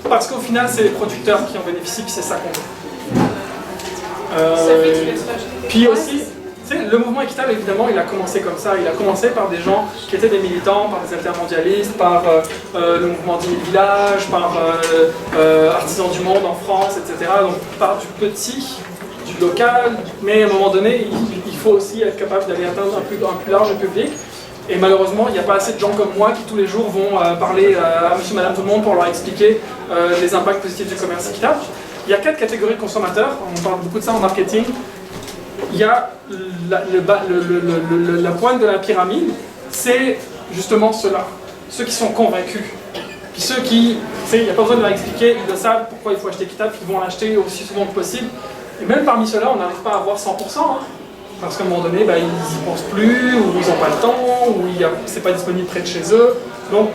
S2: parce qu'au final, c'est les producteurs qui en bénéficient, puis c'est ça qu'on veut. Puis aussi, le mouvement équitable, évidemment, il a commencé comme ça. Il a commencé par des gens qui étaient des militants, par des altermondialistes, par le mouvement 10 000 villages, par Artisans du Monde en France, etc. Donc par du petit, du local, mais à un moment donné, il faut aussi être capable d'aller atteindre un plus large public. Et malheureusement, il n'y a pas assez de gens comme moi qui tous les jours vont parler à monsieur, madame, tout le monde pour leur expliquer les impacts positifs du commerce équitable. Il y a 4 catégories de consommateurs, on parle beaucoup de ça en marketing. Il y a la pointe de la pyramide, c'est justement ceux-là, ceux qui sont convaincus. Puis ceux qui, il n'y a pas besoin de leur expliquer, ils le savent pourquoi il faut acheter équitable, ils vont l'acheter aussi souvent que possible. Et même parmi ceux-là, on n'arrive pas à avoir 100%, hein, parce qu'à un moment donné, ils n'y pensent plus, ou ils n'ont pas le temps, ou c'est pas disponible près de chez eux. Donc,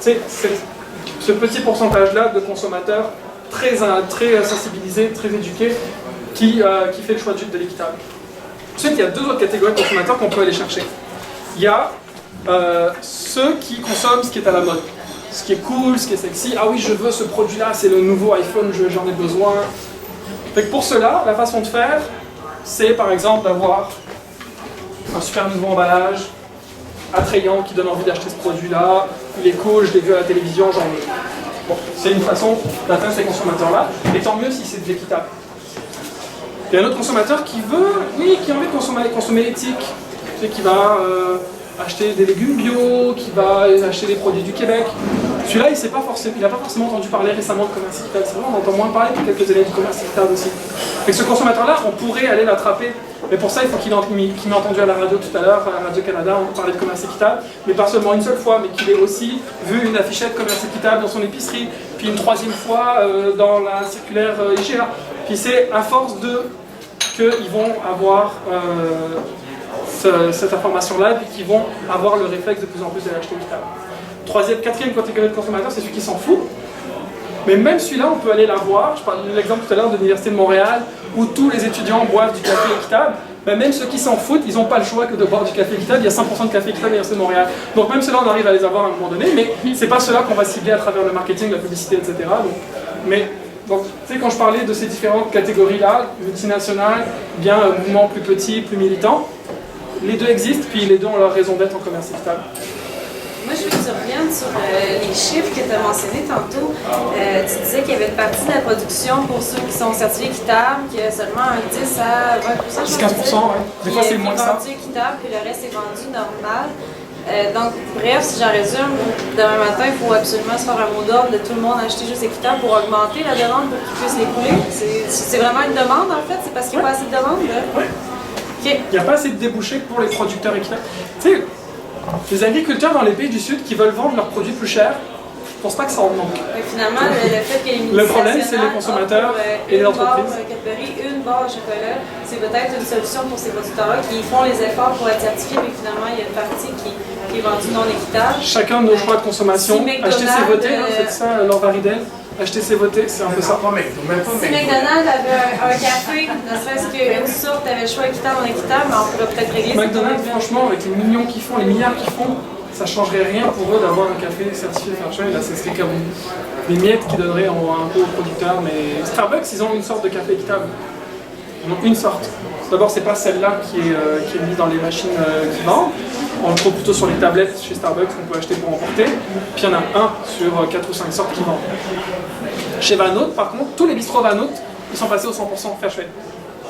S2: c'est ce petit pourcentage-là de consommateurs très sensibilisés, très éduqués, qui fait le choix de l'équitable. Ensuite, il y a 2 autres catégories de consommateurs qu'on peut aller chercher. Il y a ceux qui consomment ce qui est à la mode, ce qui est cool, ce qui est sexy. Ah oui, je veux ce produit-là, c'est le nouveau iPhone, j'en ai besoin. Fait que pour cela, la façon de faire, c'est par exemple d'avoir un super nouveau emballage, attrayant, qui donne envie d'acheter ce produit-là. Il est cool, je l'ai vu à la télévision, j'en veux. Bon, c'est une façon d'atteindre ces consommateurs-là, et tant mieux si c'est de l'équitable. Il y a un autre consommateur qui a envie de consommer éthique, qui va acheter des légumes bio, qui va acheter des produits du Québec. Celui-là, il n'a pas forcément entendu parler récemment de commerce équitable. C'est vrai, on entend moins parler depuis quelques années du commerce équitable aussi. Et ce consommateur-là, on pourrait aller l'attraper. Mais pour ça, il faut qu'il ait entendu à la radio tout à l'heure, à la Radio-Canada, on parlait de commerce équitable, mais pas seulement une seule fois, mais qu'il ait aussi vu une affichette commerce équitable dans son épicerie, puis une 3e fois dans la circulaire IGA. Puis c'est à force qu'ils vont avoir cette information-là, puis qu'ils vont avoir le réflexe de plus en plus d'aller acheter équitable. 4e catégorie de consommateurs, c'est celui qui s'en fout. Mais même celui-là, on peut aller la voir. Je parlais de l'exemple tout à l'heure de l'Université de Montréal, où tous les étudiants boivent du café équitable. Même ceux qui s'en foutent, ils n'ont pas le choix que de boire du café équitable. Il y a 100% de café équitable à l'Université de Montréal. Donc même ceux-là, on arrive à les avoir à un moment donné, mais c'est pas ceux-là qu'on va cibler à travers le marketing, la publicité, etc. Donc, tu sais, quand je parlais de ces différentes catégories-là, multinationales, bien mouvement plus petit, plus militant, les deux existent, puis les deux ont leur raison d'être en commerce équitable.
S3: Moi, je veux que tu reviennes sur les chiffres que tu as mentionnés tantôt. Tu disais qu'il y avait une partie de la production pour ceux qui sont certifiés équitables, qu'il y a seulement un 10 à 20%,
S2: 10-15%, oui. Des fois, c'est moins que ça.
S3: Vendu équitable, puis le reste est vendu normal. Donc, bref, si j'en résume, demain matin, il faut absolument se faire un mot d'ordre de tout le monde acheter juste équitable pour augmenter la demande pour qu'ils puissent l'écouler. C'est vraiment une demande, en fait? C'est parce qu'il n'y a pas assez de demande? Oui. Okay.
S2: Il n'y a pas assez de débouchés pour les producteurs équitables. Tu sais, les agriculteurs dans les pays du Sud qui veulent vendre leurs produits plus chers, je ne pense pas que ça en manque.
S3: Et finalement, le fait qu'il y ait une
S2: le problème, c'est les consommateurs et les entreprises.
S3: Une barre de chocolat, c'est peut-être une solution pour ces producteurs-là qui font les efforts pour être certifiés, mais finalement, il y a une partie qui est vendue non équitable.
S2: Chacun de nos choix de consommation. Acheter ses votés, c'est ça, Laure Varidel. Acheter ses votés, c'est un peu ça.
S3: Si McDonald's avait un café, ne serait-ce qu'une sorte, avait le choix équitable ou équitable, mais on pourrait peut-être régler ça.
S2: McDonald's, franchement, avec les millions qu'ils font, les milliards qu'ils font, ça ne changerait rien pour eux d'avoir un café certifié Fairtrade. Là, c'est comme des miettes qui donneraient un peu aux producteurs. Mais Starbucks, ils ont une sorte de café équitable. Ils en ont une sorte. D'abord, c'est pas celle-là qui est mise dans les machines qui vendent. On le trouve plutôt sur les tablettes chez Starbucks qu'on peut acheter pour emporter. Puis il y en a un sur 4 ou 5 sortes qui vendent. Chez Vanout, par contre, tous les bistrots Vanout, ils sont passés au 100% Fairtrade.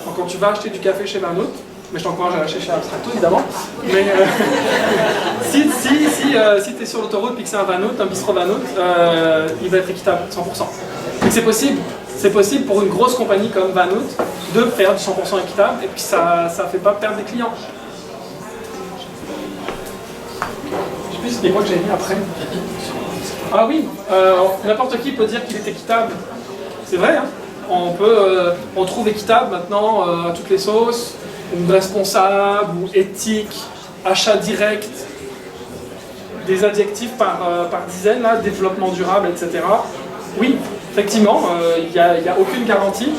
S2: Donc quand tu vas acheter du café chez Vanout, mais je t'encourage à l'acheter chez Abstracto évidemment, mais si tu es sur l'autoroute et que c'est un Vanout, un bistrot Vanout, il va être équitable, 100%. Donc c'est possible pour une grosse compagnie comme Vanout de faire du 100% équitable et puis ça ne fait pas perdre des clients. Je sais plus c'était quoi que j'ai mis après. Ah oui, n'importe qui peut dire qu'il est équitable. C'est vrai, hein. On trouve équitable maintenant à toutes les sauces, ou responsable, ou éthique, achat direct, des adjectifs par dizaines, là, développement durable, etc. Oui, effectivement, il n'y a aucune garantie.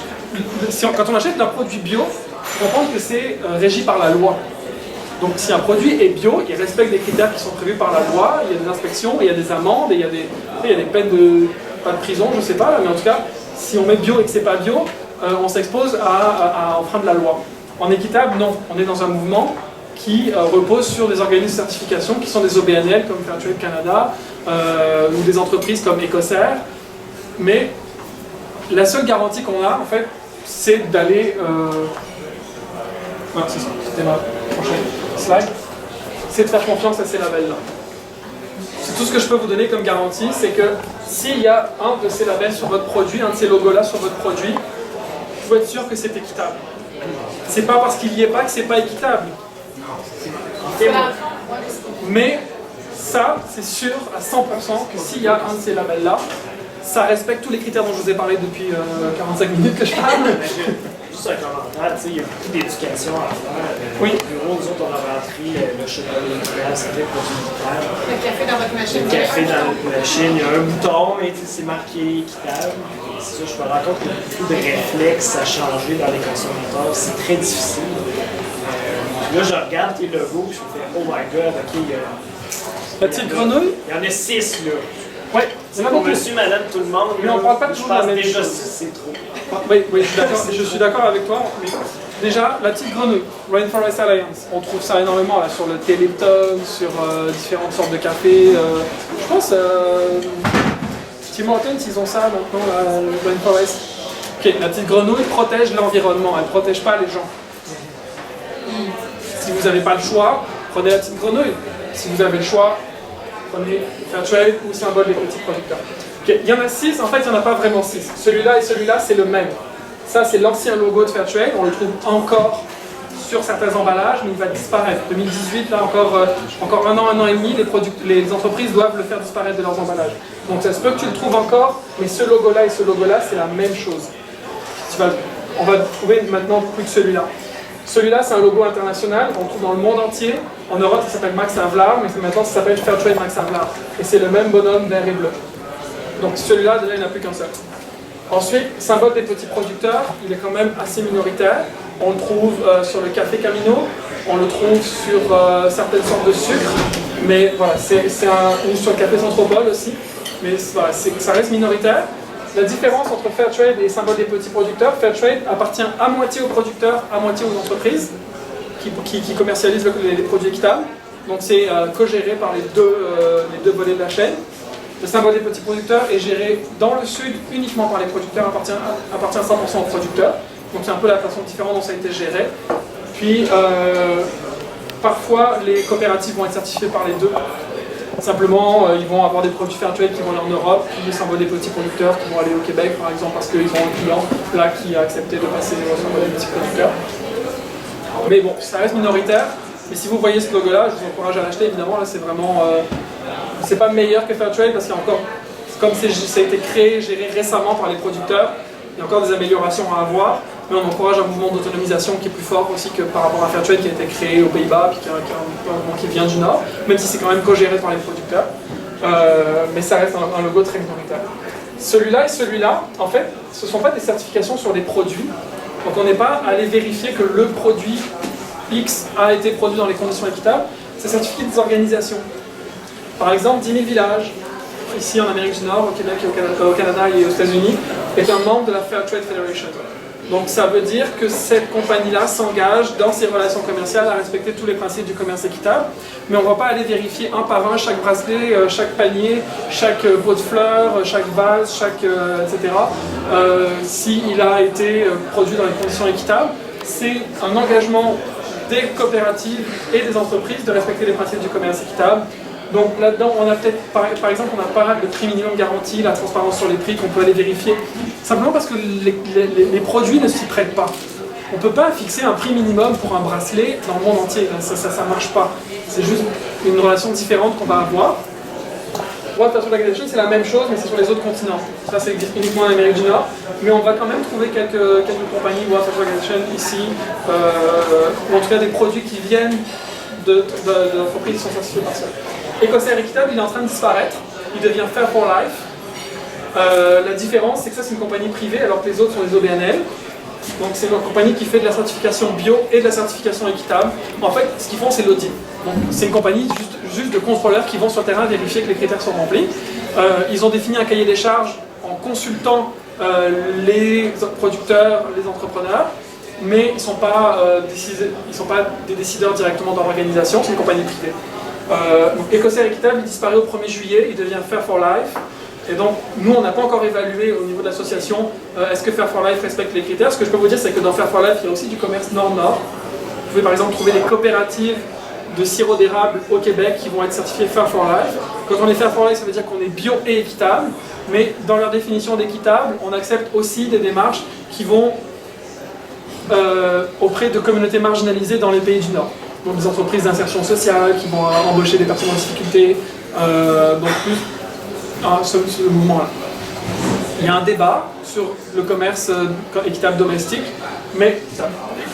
S2: Quand on achète un produit bio, comprendre que c'est régi par la loi. Donc si un produit est bio, il respecte des critères qui sont prévus par la loi, il y a des inspections, il y a des amendes, et il y a des peines pas de prison, je sais pas, mais en tout cas, si on met bio et que c'est pas bio, on s'expose à enfreindre la loi. En équitable, non. On est dans un mouvement qui repose sur des organismes de certification qui sont des OBNL comme Fairtrade Canada ou des entreprises comme Ecocer. Mais la seule garantie qu'on a, en fait, c'est d'aller... Voilà, c'est ça, c'était ma prochaine slide. C'est de faire confiance à ces labels-là. C'est tout ce que je peux vous donner comme garantie, c'est que s'il y a un de ces labels sur votre produit, un de ces logos-là sur votre produit, vous pouvez être sûr que c'est équitable. C'est pas parce qu'il n'y est pas que c'est pas équitable. Mais ça, c'est sûr à 100% que s'il y a un de ces labels-là, ça respecte tous les critères dont je vous ai parlé depuis 45 minutes que je parle.
S6: Juste un commentaire, tu sais, il y a beaucoup d'éducation à faire.
S2: Oui.
S6: Au bureau, nous autres, on a rentré le chocolat naturel, c'était produit équitable.
S1: Le café dans votre machine.
S6: Le café dans notre machine, il y a un bouton, mais c'est marqué équitable. Et c'est ça, je me rends compte qu'il y a beaucoup de réflexes à changer dans les consommateurs. C'est très difficile. Là, je regarde tes logos, je me fais oh my god, ok, il y a.
S2: La petite grenouille?
S6: Il y en a 6 là.
S2: Ouais, c'est pas
S6: pour
S2: beaucoup.
S6: monsieur, madame, tout le monde.
S2: Mais on parle pas toujours de la même
S6: déjà
S2: chose.
S6: 6, c'est trop.
S2: Oui, je suis d'accord avec toi. Mais déjà, la petite grenouille, Rainforest Alliance, on trouve ça énormément là, sur le thé Lipton, sur différentes sortes de café. Je pense, Tim Hortons, ils ont ça maintenant, le Rainforest. Ok, la petite grenouille protège l'environnement, elle ne protège pas les gens. Si vous n'avez pas le choix, prenez la petite grenouille. Si vous avez le choix, prenez Fairtrade ou symbole des petits producteurs. Okay. Il y en a 6, en fait il n'y en a pas vraiment 6. Celui-là et celui-là c'est le même. Ça c'est l'ancien logo de Fairtrade, on le trouve encore sur certains emballages, mais il va disparaître. 2018, là encore un an et demi, les entreprises doivent le faire disparaître de leurs emballages. Donc ça se peut que tu le trouves encore, mais ce logo-là et ce logo-là c'est la même chose. On va trouver maintenant plus que celui-là. Celui-là, c'est un logo international, on le trouve dans le monde entier. En Europe, ça s'appelle Max Havelaar, mais maintenant, ça s'appelle Fairtrade Max Havelaar. Et c'est le même bonhomme vert et bleu. Donc celui-là, déjà, il n'y en a plus qu'un seul. Ensuite, symbole des petits producteurs, il est quand même assez minoritaire. On le trouve sur le café Camino, on le trouve sur certaines sortes de sucre, mais voilà, ou sur le café Centropole aussi. Mais voilà, ça reste minoritaire. La différence entre Fairtrade et symbole des petits producteurs, Fairtrade appartient à moitié aux producteurs, à moitié aux entreprises qui commercialisent les produits équitables. Donc c'est co-géré par les deux volets de la chaîne. Le symbole des petits producteurs est géré dans le sud uniquement par les producteurs, appartient à 100% aux producteurs. Donc c'est un peu la façon différente dont ça a été géré. Puis parfois les coopératives vont être certifiées par les deux. Simplement, ils vont avoir des produits Fairtrade qui vont aller en Europe, puis les symboles des petits producteurs qui vont aller au Québec, par exemple, parce qu'ils ont un client là qui a accepté de passer au symbole des petits producteurs. Mais bon, ça reste minoritaire. Mais si vous voyez ce logo-là, je vous encourage à l'acheter. Évidemment, là, c'est vraiment, c'est pas meilleur que Fairtrade parce qu'il y a encore, comme ça a été créé, géré récemment par les producteurs, il y a encore des améliorations à avoir. Mais on encourage un mouvement d'autonomisation qui est plus fort aussi que par rapport à Fairtrade qui a été créé aux Pays-Bas et qui vient du Nord, même si c'est quand même co-géré par les producteurs. Mais ça reste un logo très minoritaire. Celui-là et celui-là, en fait, ce ne sont pas des certifications sur les produits. Donc on n'est pas allé vérifier que le produit X a été produit dans les conditions équitables. C'est certifié des organisations. Par exemple, 10 000 villages, ici en Amérique du Nord, au Québec et au Canada et aux États-Unis, est un membre de la Fairtrade Federation. Donc ça veut dire que cette compagnie-là s'engage dans ses relations commerciales à respecter tous les principes du commerce équitable, mais on ne va pas aller vérifier un par un chaque bracelet, chaque panier, chaque pot de fleurs, chaque vase, etc. S'il a été produit dans les conditions équitables. C'est un engagement des coopératives et des entreprises de respecter les principes du commerce équitable. Donc là-dedans, on a peut-être, par exemple, on a pas mal de prix minimum garanti, la transparence sur les prix qu'on peut aller vérifier. Simplement parce que les produits ne s'y prêtent pas. On ne peut pas fixer un prix minimum pour un bracelet dans le monde entier. Ça ne marche pas. C'est juste une relation différente qu'on va avoir. World Fairtrade Organization, c'est la même chose, mais c'est sur les autres continents. Ça, c'est uniquement en Amérique du Nord. Mais on va quand même trouver quelques compagnies World Fairtrade Organization ici, ou en tout cas des produits qui viennent d'entreprises qui sont certifiées par ça. Ecocer Équitable, il est en train de disparaître, il devient Fair for Life. La différence, c'est que ça, c'est une compagnie privée, alors que les autres sont des OBNL. Donc c'est une compagnie qui fait de la certification bio et de la certification équitable. En fait, ce qu'ils font, c'est l'audit. Donc c'est une compagnie juste de contrôleurs qui vont sur le terrain vérifier que les critères sont remplis. Ils ont défini un cahier des charges en consultant les producteurs, les entrepreneurs, mais ils ne sont pas des décideurs directement dans l'organisation, c'est une compagnie privée. Donc Écossaire Équitable, il disparaît au 1er juillet, il devient Fair for Life. Et donc, nous, on n'a pas encore évalué au niveau de l'association est-ce que Fair for Life respecte les critères. Ce que je peux vous dire, c'est que dans Fair for Life, il y a aussi du commerce nord-nord. Vous pouvez par exemple trouver des coopératives de sirop d'érable au Québec qui vont être certifiées Fair for Life. Quand on est Fair for Life, ça veut dire qu'on est bio et équitable. Mais dans leur définition d'équitable, on accepte aussi des démarches qui vont auprès de communautés marginalisées dans les pays du Nord. Donc des entreprises d'insertion sociale qui vont embaucher des personnes en difficulté. Donc plus ce mouvement-là. Il y a un débat sur le commerce équitable domestique, mais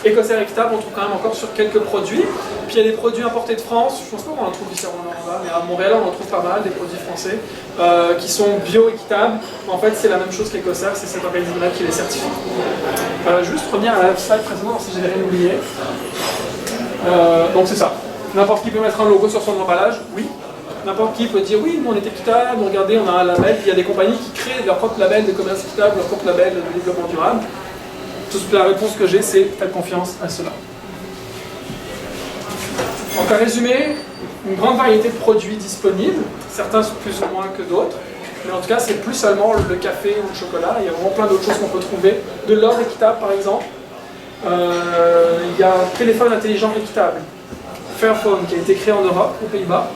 S2: Écossaire Équitable, on trouve quand même encore sur quelques produits. Puis il y a des produits importés de France, je pense pas qu'on en trouve ici à Rwanda, mais à Montréal on en trouve pas mal, des produits français, qui sont bio-équitables. En fait, c'est la même chose qu'Écossaire, c'est cet organisme-là qui les certifie. Juste revenir à la slide précédente, si j'ai rien oublié. Donc c'est ça. N'importe qui peut mettre un logo sur son emballage, oui. N'importe qui peut dire oui, nous on est équitable, regardez, on a un label. Puis il y a des compagnies qui créent leur propre label de commerce équitable, leur propre label de développement durable. Toute la réponse que j'ai, c'est faites confiance à cela. Donc à résumer, une grande variété de produits disponibles, certains plus ou moins que d'autres, mais en tout cas c'est plus seulement le café ou le chocolat, il y a vraiment plein d'autres choses qu'on peut trouver. De l'or équitable par exemple, il y a un téléphone intelligent équitable, Fairphone, qui a été créé en Europe, aux Pays-Bas.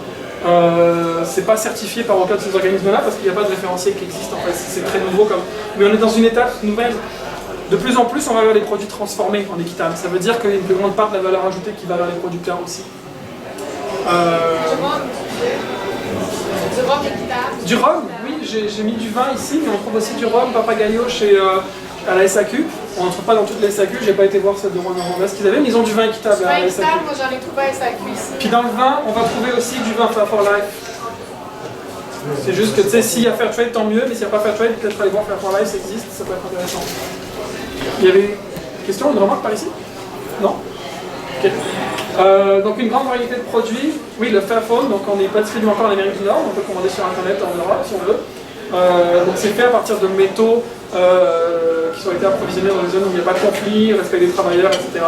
S2: C'est pas certifié par aucun de ces organismes-là parce qu'il n'y a pas de référentiel qui existe, en fait, c'est très nouveau comme. Mais on est dans une étape nouvelle. De plus en plus, on va vers les produits transformés en équitable. Ça veut dire qu'il y a une plus grande part de la valeur ajoutée qui va vers les producteurs aussi.
S1: Du rhum équitable.
S2: Du rhum, oui, j'ai mis du vin ici, mais on trouve aussi du rhum Papagayo à la SAQ. On n'en trouve pas dans toutes les SAQ, j'ai pas été voir celle de Rwanda ce qu'ils avaient, mais ils ont du vin équitable
S1: Du vin
S2: à la SAQ.
S1: équitable, moi j'en ai trouvé à SAQ ici.
S2: Puis dans le vin, on va trouver aussi du vin Fair for Life. C'est juste que tu sais, s'il y a Fairtrade, tant mieux, mais s'il n'y a pas Fairtrade, peut-être aller voir Fair for Life, ça existe, ça peut être intéressant. Il y avait une question, une remarque par ici? Non? Ok. Donc une grande variété de produits. Oui, le Fairphone, donc on n'est pas distribué encore en Amérique du Nord, on peut commander sur Internet en Europe si on veut. Donc c'est fait à partir de métaux qui ont été approvisionnés dans des zones où il n'y a pas de conflit, respect des travailleurs, etc.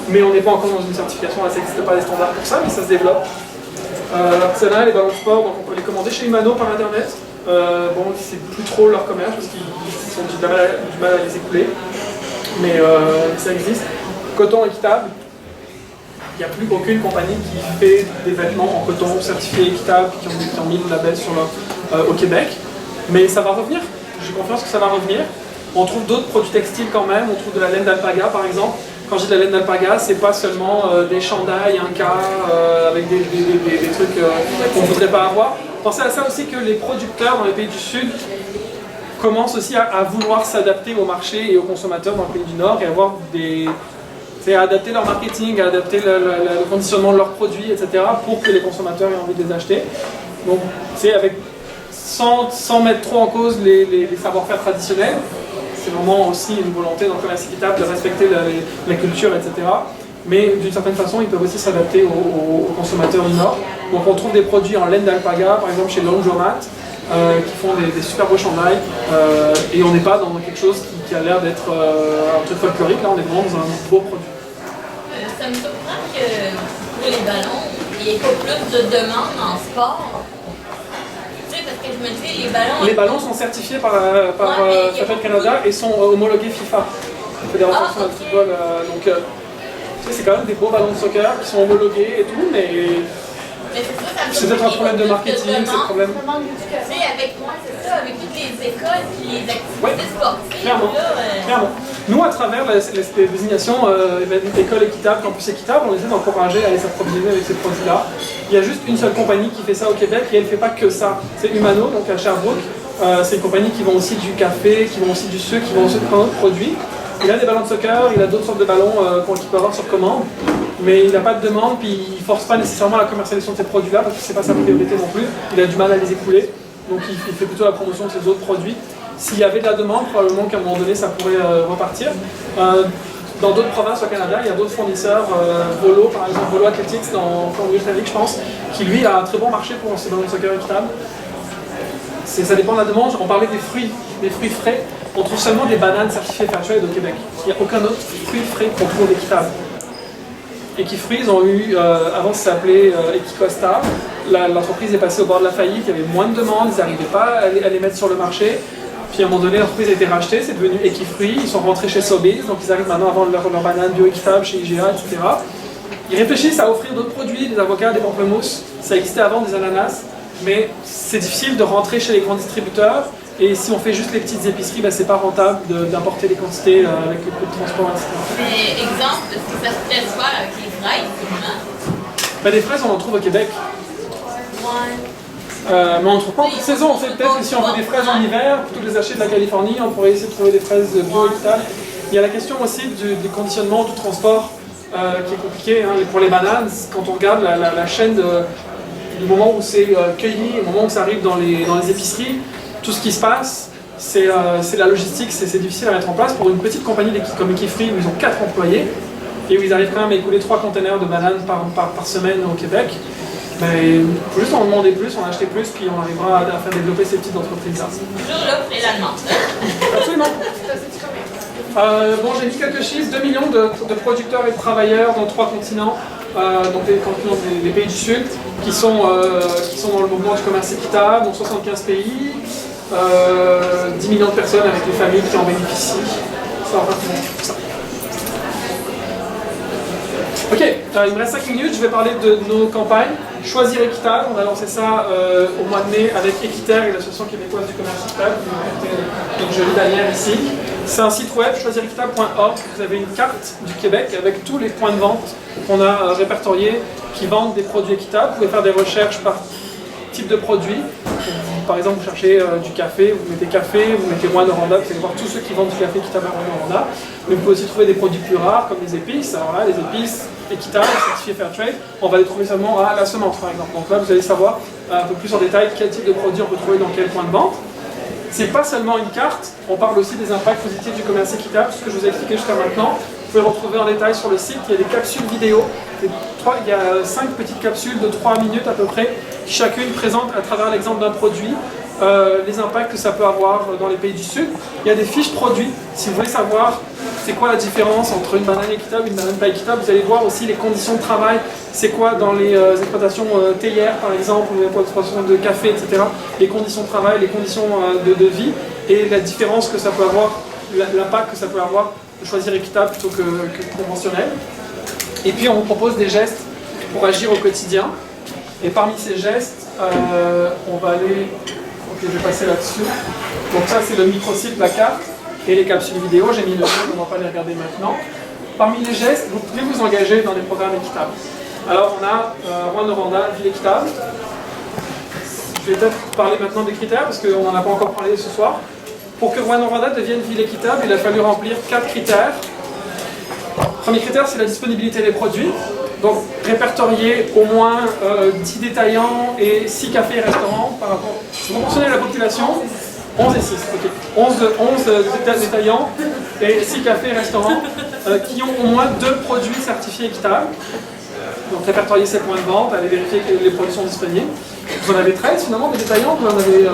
S2: Mais on n'est pas encore dans une certification, là ça n'existe pas des standards pour ça, mais ça se développe. L'artisanat, les ballons de sport, donc on peut les commander chez Humano par Internet. Bon, c'est plus trop leur commerce parce qu'ils ont du mal à les écouler. Mais ça existe. Coton équitable. Il n'y a plus aucune compagnie qui fait des vêtements en coton certifiés équitables qui ont mis le label sur au Québec. Mais ça va revenir. J'ai confiance que ça va revenir. On trouve d'autres produits textiles quand même. On trouve de la laine d'alpaga par exemple. Quand je dis de la laine d'alpaga, c'est pas seulement des chandails, un cas avec des trucs qu'on ne voudrait pas avoir. Pensez à ça aussi que les producteurs dans les pays du Sud commencent aussi à vouloir s'adapter au marché et aux consommateurs dans le pays du Nord et avoir à adapter leur marketing, à adapter le conditionnement de leurs produits, etc. pour que les consommateurs aient envie de les acheter. Donc c'est sans mettre trop en cause les savoir-faire traditionnels. C'est vraiment aussi une volonté dans le commerce équitable de respecter la culture, etc. Mais d'une certaine façon, ils peuvent aussi s'adapter aux consommateurs du Nord. Donc on trouve des produits en laine d'alpaga, par exemple chez Laundromat, qui font des super beaux chandails. Et on n'est pas dans quelque chose qui a l'air d'être un truc folklorique, là on est vraiment dans un beau produit.
S7: Ça me surprend que pour les ballons, il n'y ait pas plus de demandes en sport. Parce que je me dis, les ballons...
S2: Les ballons sont certifiés par Fairtrade Canada et sont homologués FIFA, la Fédération nationale de football. Donc, c'est quand même des beaux ballons de soccer qui sont homologués et tout, mais c'est peut-être un problème de marketing, c'est un problème...
S7: Avec moi, c'est ça, avec toutes les écoles et les activités sportives.
S2: Clairement. Nous, à travers les désignations école équitable, campus équitable, on essaie d'encourager à aller s'approvisionner avec ces produits-là. Il y a juste une seule compagnie qui fait ça au Québec et elle ne fait pas que ça. C'est Humano, donc à Sherbrooke. C'est une compagnie qui vend aussi du café, qui vend aussi du sucre, qui vend aussi plein d'autres produits. Il a des ballons de soccer, il a d'autres sortes de ballons qu'il peut avoir sur commande, mais il n'a pas de demande, puis il ne force pas nécessairement la commercialisation de ces produits-là parce que ce n'est pas sa priorité non plus. Il a du mal à les écouler, donc il fait plutôt la promotion de ses autres produits. S'il y avait de la demande, probablement qu'à un moment donné, ça pourrait repartir. Dans d'autres provinces au Canada, il y a d'autres fournisseurs, Volo par exemple, Volo Athletics dans Colombie-Britannique, je pense, qui lui a un très bon marché pour lancer dans le soccer équitable. Ça dépend de la demande. On parlait des fruits frais. On trouve seulement des bananes certifiées Fairtrade au Québec. Il n'y a aucun autre fruit frais qu'on trouve équitable. Equifruits, ils ont eu, avant ça s'appelait Equicosta, l'entreprise est passée au bord de la faillite, il y avait moins de demandes, ils n'arrivaient pas à les mettre sur le marché. Puis à un moment donné, l'entreprise a été rachetée, c'est devenu Equifruits, ils sont rentrés chez Sobeys, donc ils arrivent maintenant à vendre leurs bananes bio-équitables chez IGA, etc. Ils réfléchissent à offrir d'autres produits, des avocats, des pamplemousses, ça existait avant, des ananas, mais c'est difficile de rentrer chez les grands distributeurs. Et si on fait juste les petites épiceries, ben, c'est pas rentable d'importer des quantités avec le coût de transport, etc.
S7: Mais exemple, est-ce que ça se fait faire avec les fraises, sûrement?
S2: Ben, des fraises, on en trouve au Québec.
S7: Ouais.
S2: Mais on ne trouve pas en toute saison. On fait peut-être que si on veut des fraises en hiver, plutôt que les acheter de la Californie, on pourrait essayer de trouver des fraises bio-équitables. Il y a la question aussi du conditionnement, du transport qui est compliqué. Hein. Pour les bananes, quand on regarde la chaîne du moment où c'est cueilli, au moment où ça arrive dans les épiceries, tout ce qui se passe, c'est la logistique, c'est difficile à mettre en place. Pour une petite compagnie comme Equifruits, où ils ont 4 employés, et où ils arrivent quand même à écouler 3 containers de bananes par semaine au Québec, mais il faut juste en demander plus, en acheter plus, puis on arrivera à faire développer ces petites entreprises-là.
S7: Toujours l'offre et la demande.
S2: Absolument. Bon, j'ai mis quelques chiffres, 2 millions de producteurs et de travailleurs dans 3 continents, donc des pays du Sud, qui sont dans le mouvement du commerce équitable, donc 75 pays, 10 millions de personnes avec les familles qui en bénéficient. Ça va tout ça. Ok, il me reste 5 minutes, je vais parler de nos campagnes. Choisir équitable, on a lancé ça au mois de mai avec Équiterre et l'Association québécoise du commerce équitable, qui est une jolie bannière ici. C'est un site web, choisiréquitable.org. Vous avez une carte du Québec avec tous les points de vente qu'on a répertoriés qui vendent des produits équitables. Vous pouvez faire des recherches par type de produit. Par exemple, vous cherchez du café, vous mettez café, vous mettez Rwanda, vous allez voir tous ceux qui vendent du café équitable à Rwanda. Mais vous pouvez aussi trouver des produits plus rares comme les épices. Alors là, les épices équitables, certifiées Fairtrade, on va les trouver seulement à la semence par exemple. Donc là, vous allez savoir un peu plus en détail quel type de produit on peut trouver dans quel point de vente. C'est pas seulement une carte, on parle aussi des impacts positifs du commerce équitable, ce que je vous ai expliqué jusqu'à maintenant. Vous pouvez le retrouver en détail sur le site, il y a des capsules vidéo, il y a 5 petites capsules de 3 minutes à peu près, qui chacune présente à travers l'exemple d'un produit, les impacts que ça peut avoir dans les pays du Sud. Il y a des fiches produits, si vous voulez savoir c'est quoi la différence entre une banane équitable et une banane pas équitable, vous allez voir aussi les conditions de travail, c'est quoi dans les exploitations théières par exemple, ou les exploitations de café, etc. Les conditions de travail, les conditions de vie, et la différence que ça peut avoir, l'impact que ça peut avoir de choisir équitable plutôt que conventionnel. Et puis on vous propose des gestes pour agir au quotidien. Et parmi ces gestes, on va aller... Ok, je vais passer là-dessus. Donc ça c'est le micro-site, la carte, et les capsules vidéo. J'ai mis le lien, on ne va pas les regarder maintenant. Parmi les gestes, vous pouvez vous engager dans des programmes équitables. Alors on a Rwanda, Ville équitable. Je vais peut-être parler maintenant des critères, parce qu'on n'en a pas encore parlé ce soir. Pour que Rwanda devienne ville équitable, il a fallu remplir 4 critères. Le premier critère, c'est la disponibilité des produits. Donc, répertorier au moins 10 détaillants et 6 cafés et restaurants par rapport... Proportionnel à la population, 11 et 6, ok. 11 détaillants et 6 cafés et restaurants qui ont au moins 2 produits certifiés équitables. Donc, répertorier ces points de vente, aller vérifier que les produits sont disponibles. Vous en avez 13 finalement, des détaillants, vous en avez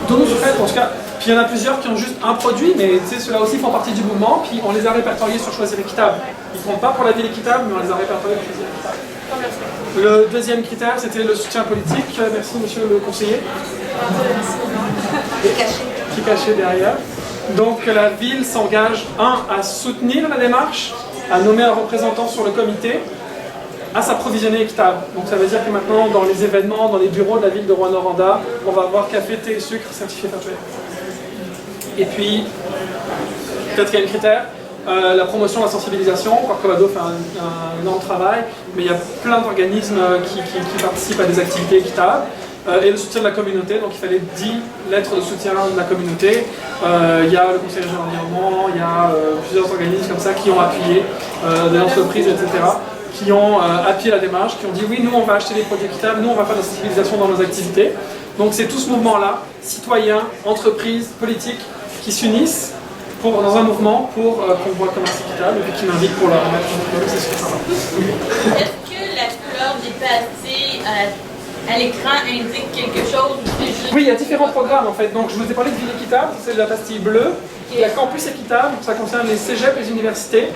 S2: 12 en tout cas. Puis il y en a plusieurs qui ont juste un produit, mais ceux-là aussi font partie du mouvement, puis on les a répertoriés sur Choisir équitable. Ils ne comptent pas pour la ville équitable, mais on les a répertoriés sur Choisir équitable. Le deuxième critère, c'était le soutien politique. Merci monsieur le conseiller. Qui est caché derrière. Donc la ville s'engage, à soutenir la démarche, à nommer un représentant sur le comité, à s'approvisionner équitable. Donc ça veut dire que maintenant, dans les événements, dans les bureaux de la ville de Rwanda, on va avoir café, thé et sucre certifié Fairtrade. Et puis, peut-être qu'il y a un critère, la promotion, la sensibilisation. Corcovado fait un énorme travail, mais il y a plein d'organismes qui participent à des activités équitables. Et le soutien de la communauté, donc il fallait 10 lettres de soutien de la communauté. Il y a le conseil régional de l'environnement, il y a plusieurs organismes comme ça qui ont appuyé, des entreprises, etc., qui ont appuyé la démarche, qui ont dit oui, nous on va acheter des produits équitables, nous on va faire de la sensibilisation dans nos activités. Donc c'est tout ce mouvement-là, citoyens, entreprises, politiques, qui s'unissent dans un mouvement pour qu'on voit le commerce équitable et puis qui m'invitent pour leur remettre en diplôme, c'est super sympa.
S7: Est-ce que la couleur dépassée à l'écran indique quelque chose ou c'est juste...
S2: Oui, il y a différents programmes en fait. Donc je vous ai parlé de Ville équitable, c'est de la pastille bleue. Il y a Campus équitable, ça concerne les cégeps et les universités.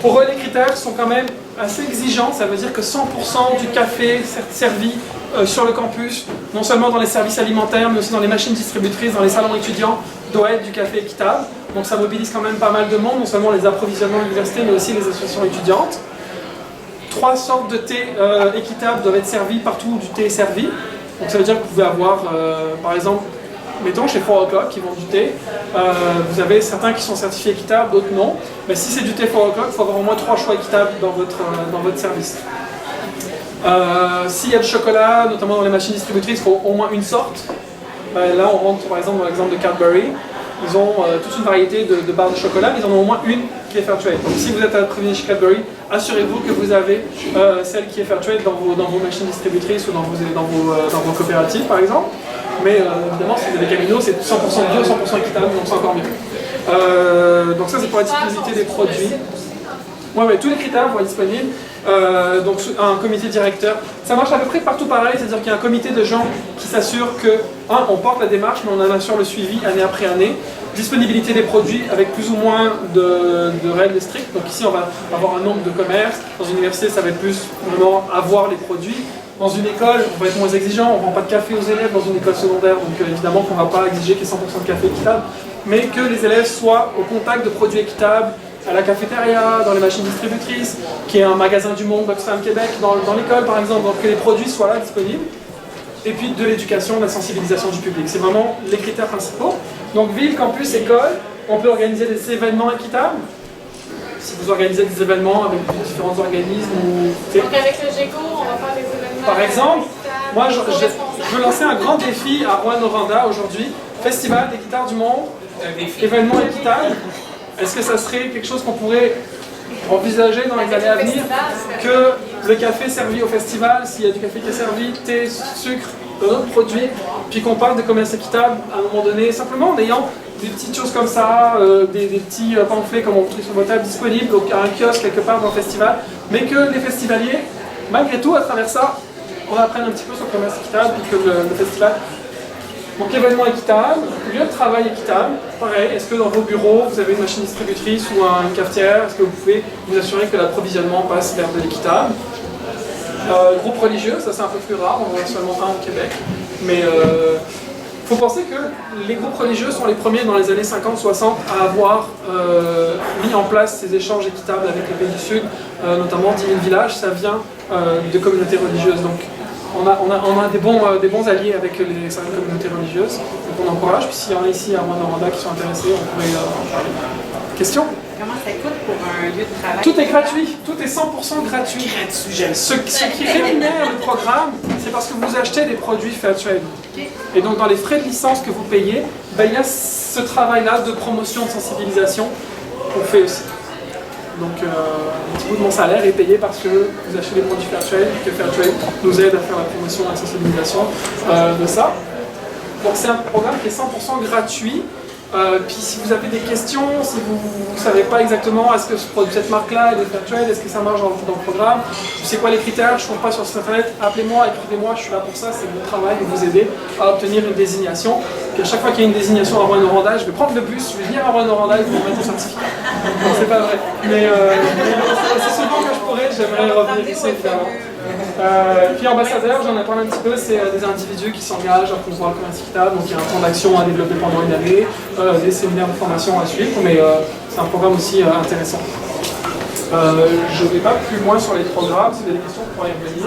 S2: Pour eux, les critères sont quand même assez exigeants. Ça veut dire que 100% du café servi sur le campus, non seulement dans les services alimentaires, mais aussi dans les machines distributrices, dans les salons étudiants, doit être du café équitable. Donc ça mobilise quand même pas mal de monde, non seulement les approvisionnements de l'université, mais aussi les associations étudiantes. 3 sortes de thé équitables doivent être servis partout où du thé est servi. Donc ça veut dire que vous pouvez avoir, par exemple, mettons chez 4 O'Clock qui vendent du thé, vous avez certains qui sont certifiés équitables, d'autres non. Mais si c'est du thé 4 O'Clock, il faut avoir au moins 3 choix équitables dans votre service. S'il y a du chocolat, notamment dans les machines distributrices, il faut au moins une sorte. Là, on rentre par exemple dans l'exemple de Cadbury. Ils ont toute une variété de barres de chocolat, mais ils en ont au moins une qui est Fairtrade. Donc si vous êtes approvisionné chez Cadbury, assurez-vous que vous avez celle qui est Fairtrade dans vos machines distributrices ou dans vos coopératives par exemple. Mais évidemment, si vous avez Camino, c'est 100% bio, 100% équitable, donc c'est encore mieux. Donc ça, c'est pour la typicité des produits. Ouais, tous les critères vont être disponibles. Donc un comité directeur. Ça marche à peu près partout pareil, c'est-à-dire qu'il y a un comité de gens qui s'assurent que, on porte la démarche, mais on en assure le suivi année après année. Disponibilité des produits avec plus ou moins de règles strictes. Donc ici, on va avoir un nombre de commerces. Dans une université, ça va être plus vraiment avoir les produits. Dans une école, on va être moins exigeant, on ne vend pas de café aux élèves dans une école secondaire, donc évidemment qu'on ne va pas exiger qu'il y ait 100% de café équitable, mais que les élèves soient au contact de produits équitables, à la cafétéria, dans les machines distributrices, qu'il y ait un magasin du Monde, Oxfam Québec, dans l'école par exemple, donc que les produits soient là disponibles. Et puis de l'éducation, de la sensibilisation du public. C'est vraiment les critères principaux. Donc ville, campus, école, on peut organiser des événements équitables. Si vous organisez des événements avec différents organismes.
S1: Donc avec le GECO, on va faire des événements.
S2: Par exemple, moi je veux lancer un grand défi à Rouen-Noranda aujourd'hui. Festival des guitares du monde, événement équitable. Est-ce que ça serait quelque chose qu'on pourrait envisager dans les années à venir, que le café servi au festival, s'il y a du café qui est servi, thé, sucre, d'autres produits, puis qu'on parle de commerce équitable à un moment donné, simplement en ayant des petites choses comme ça, des petits pamphlets comme on trouve sur votre table disponibles, à un kiosque quelque part dans le festival, mais que les festivaliers, malgré tout, à travers ça, on apprenne un petit peu sur le commerce équitable, puis que le festival. Donc événement équitable, lieu de travail équitable, pareil, est-ce que dans vos bureaux vous avez une machine distributrice ou une cafetière, est-ce que vous pouvez vous assurer que l'approvisionnement passe vers de l'équitable. Groupe religieux, ça c'est un peu plus rare, on en a seulement un au Québec, mais il faut penser que les groupes religieux sont les premiers dans les années 50-60 à avoir mis en place ces échanges équitables avec les pays du Sud, notamment 10 000 villages, ça vient de communautés religieuses. Donc, on a des bons alliés avec certaines communautés religieuses, donc on encourage. Puis s'il y en a ici à Rouen-Noranda qui sont intéressés, on pourrait en parler. Question?
S9: Comment ça coûte pour un lieu de travail?
S2: Tout est gratuit, tout est 100% gratuit. Ce qui rémunère le programme, c'est parce que vous achetez des produits Fairtrade. Et donc dans les frais de licence que vous payez, il y a ce travail-là de promotion, de sensibilisation qu'on fait aussi. Donc un petit bout de mon salaire est payé parce que vous achetez des produits Fairtrade, que Fairtrade nous aide à faire la promotion et la sensibilisation de ça. Donc c'est un programme qui est 100% gratuit. Puis si vous avez des questions, si vous ne savez pas exactement est-ce que cette marque-là est de Fairtrade, est-ce que ça marche dans le programme, je sais quoi les critères, je ne trouve pas sur ce site internet, appelez-moi, écrivez-moi, je suis là pour ça, c'est mon travail de vous aider à obtenir une désignation. Puis à chaque fois qu'il y a une désignation à Rouen-Noranda, je vais prendre le bus, je vais venir à Rouen-Noranda et vous mettre au certificat. Non, c'est pas vrai. Mais c'est souvent que je pourrais, j'aimerais revenir ici évidemment. Puis ambassadeur, j'en ai parlé un petit peu, c'est des individus qui s'engagent à promouvoir le commerce équitable, donc il y a un plan d'action à développer pendant une année, des séminaires de formation à suivre, mais c'est un programme aussi intéressant. Je ne vais pas plus loin sur les programmes, si vous avez des questions, on pourra y revenir.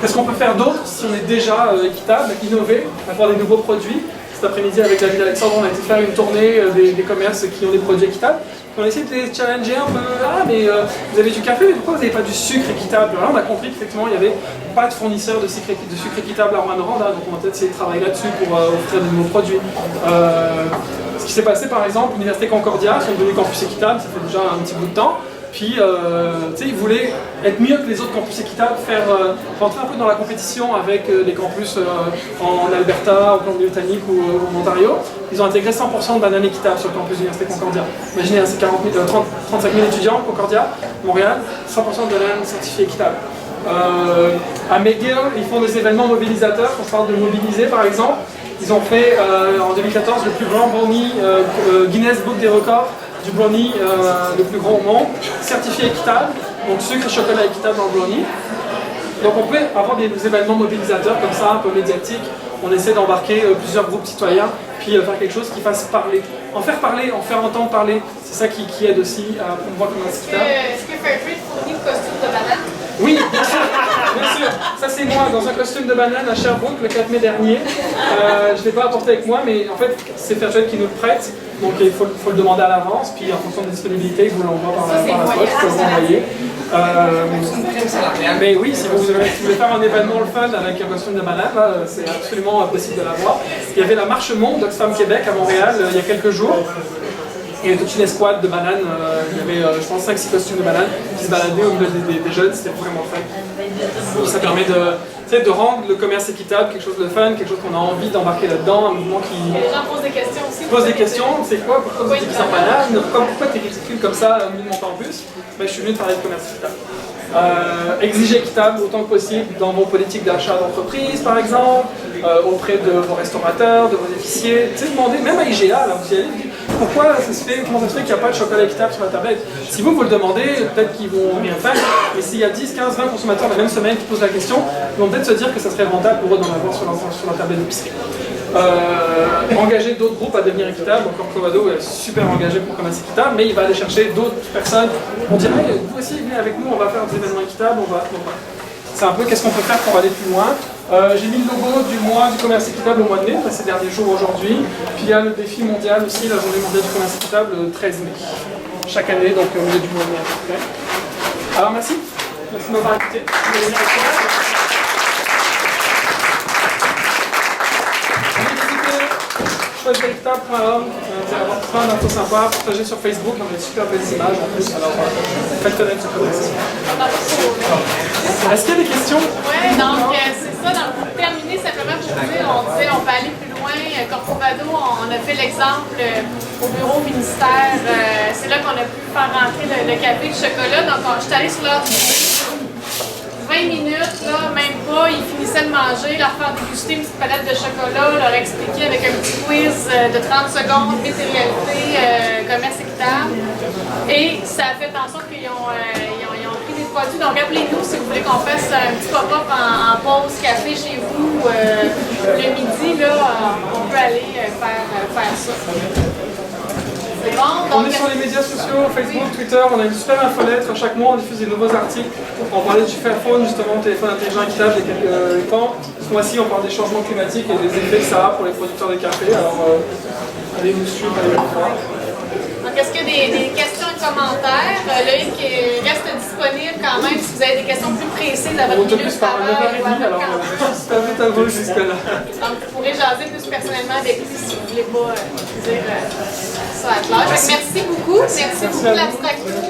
S2: Qu'est-ce qu'on peut faire d'autre si on est déjà équitable, innover, avoir des nouveaux produits? Cet après-midi, avec David Alexandre, on a été faire une tournée des commerces qui ont des produits équitables. On a essayé de les challenger un peu. Ah, mais vous avez du café, mais pourquoi vous n'avez pas du sucre équitable? Alors là, on a compris qu'effectivement, il n'y avait pas de fournisseur de sucre équitable à Rouen-Noranda, donc on va peut-être essayer de travailler là-dessus pour offrir de nouveaux produits. Ce qui s'est passé, par exemple, l'Université Concordia sont devenus campus équitable, ça fait déjà un petit bout de temps. Puis, ils voulaient être mieux que les autres campus équitables, rentrer un peu dans la compétition avec les campus en Alberta, au Colombie-Britannique ou en Ontario. Ils ont intégré 100% de bananes équitables sur le campus de l'Université Concordia. Imaginez, c'est 35 000 étudiants, Concordia, Montréal, 100% de bananes certifiées équitables. À McGill, ils font des événements mobilisateurs, on parle de mobiliser par exemple. Ils ont fait en 2014 le plus grand brownie Guinness Book des records du brownie le plus grand au monde, certifié équitable, donc sucre et chocolat équitable dans le brownie. Donc on peut avoir des événements mobilisateurs comme ça, un peu médiatiques. On essaie d'embarquer plusieurs groupes citoyens, puis faire quelque chose qui fasse parler. En faire parler, en faire entendre parler, c'est ça qui aide aussi à promouvoir le commerce équitable.
S1: Est-ce que Fairtrade fournit le costume de banane?
S2: Oui, bien sûr, bien sûr. Ça c'est moi, dans un costume de banane à Sherbrooke le 4 mai dernier. Je ne l'ai pas apporté avec moi, mais en fait c'est Fairtrade qui nous le prête. Donc il faut le demander à l'avance, puis en fonction des disponibilités, ils vous l'envoient par la poste, vous pouvez l'envoyer. Mais oui, si vous voulez faire un événement le fun avec un costume de banane, c'est absolument possible de l'avoir. Il y avait la Marche Monde d'Oxfam Québec à Montréal il y a quelques jours. Et toute une escouade de bananes, il y avait je pense 5-6 costumes de bananes qui se baladaient au milieu des jeunes, c'était vraiment fun. Ça permet de rendre le commerce équitable quelque chose de fun, quelque chose qu'on a envie d'embarquer là-dedans, un mouvement qui...
S1: Et les gens posent des questions aussi.
S2: Posent des questions, c'est quoi, pourquoi tu dis en banane, pourquoi tu es ridicule comme ça au milieu de mon campus? Je suis venu de parler de commerce équitable. Exiger équitable autant que possible dans vos politiques d'achat d'entreprise par exemple, auprès de vos restaurateurs, de vos épiciers, demander, même à IGA, là, vous y allez, pourquoi ça se fait, comment ça se fait qu'il n'y a pas de chocolat équitable sur la tablette? Si vous le demandez, peut-être qu'ils vont rien faire, mais s'il y a 10, 15, 20 consommateurs la même semaine qui posent la question, ils vont peut-être se dire que ça serait rentable pour eux d'en avoir sur la tablette d'épicerie. Engager d'autres groupes à devenir équitables, encore Covado est super engagé pour le commerce équitable, mais il va aller chercher d'autres personnes. On dirait, vous aussi, venez avec nous, on va faire des événements équitables, c'est un peu qu'est-ce qu'on peut faire pour aller plus loin. J'ai mis le logo du mois du commerce équitable au mois de mai, ces derniers jours aujourd'hui. Puis il y a le défi mondial aussi, la journée mondiale du commerce équitable, le 13 mai. Chaque année, donc au milieu du mois de mai à peu près. Alors merci de m'avoir écouté. choiséquitable.org, vous allez avoir plein d'infos sympas, partagez sur Facebook, on a des super belles images en plus, alors faites connaître ce commerce. Est-ce qu'il y a des questions?
S1: Oui, donc c'est ça, pour terminer simplement pour dire, on disait on peut aller plus loin. Corcovado, on a fait l'exemple au bureau ministère, c'est là qu'on a pu faire rentrer le café et le chocolat, donc je suis allée sur l'heure du dîner. 20 minutes, là, même pas, ils finissaient de manger, leur faire déguster une petite palette de chocolat, leur expliquer avec un petit quiz de 30 secondes, matérialité, commerce équitable. Et ça a fait en sorte qu'ils ont pris des produits. Donc appelez-nous si vous voulez qu'on fasse un petit pop-up en pause café chez vous le midi, là, on peut aller faire ça. Bon,
S2: on est sur les médias sociaux, Facebook, Twitter, on a une super infolettre. Chaque mois, on diffuse des nouveaux articles. On parlait du Fairphone, justement, téléphone intelligent équitable il y a quelques temps. Ce mois-ci, on parle des changements climatiques et des effets que ça a pour les producteurs de café. Alors, allez nous suivre, allez nous voir.
S1: Donc, est-ce qu'il y a des questions et commentaires? Loïc reste disponible quand même si vous avez des questions plus précises à votre milieu de travail.
S2: Alors, je suis pas vite à vous jusque-là.
S1: Donc, vous pourrez jaser plus personnellement avec lui si vous ne voulez pas dire ça à classe. Merci beaucoup. Merci beaucoup de l'abstraction.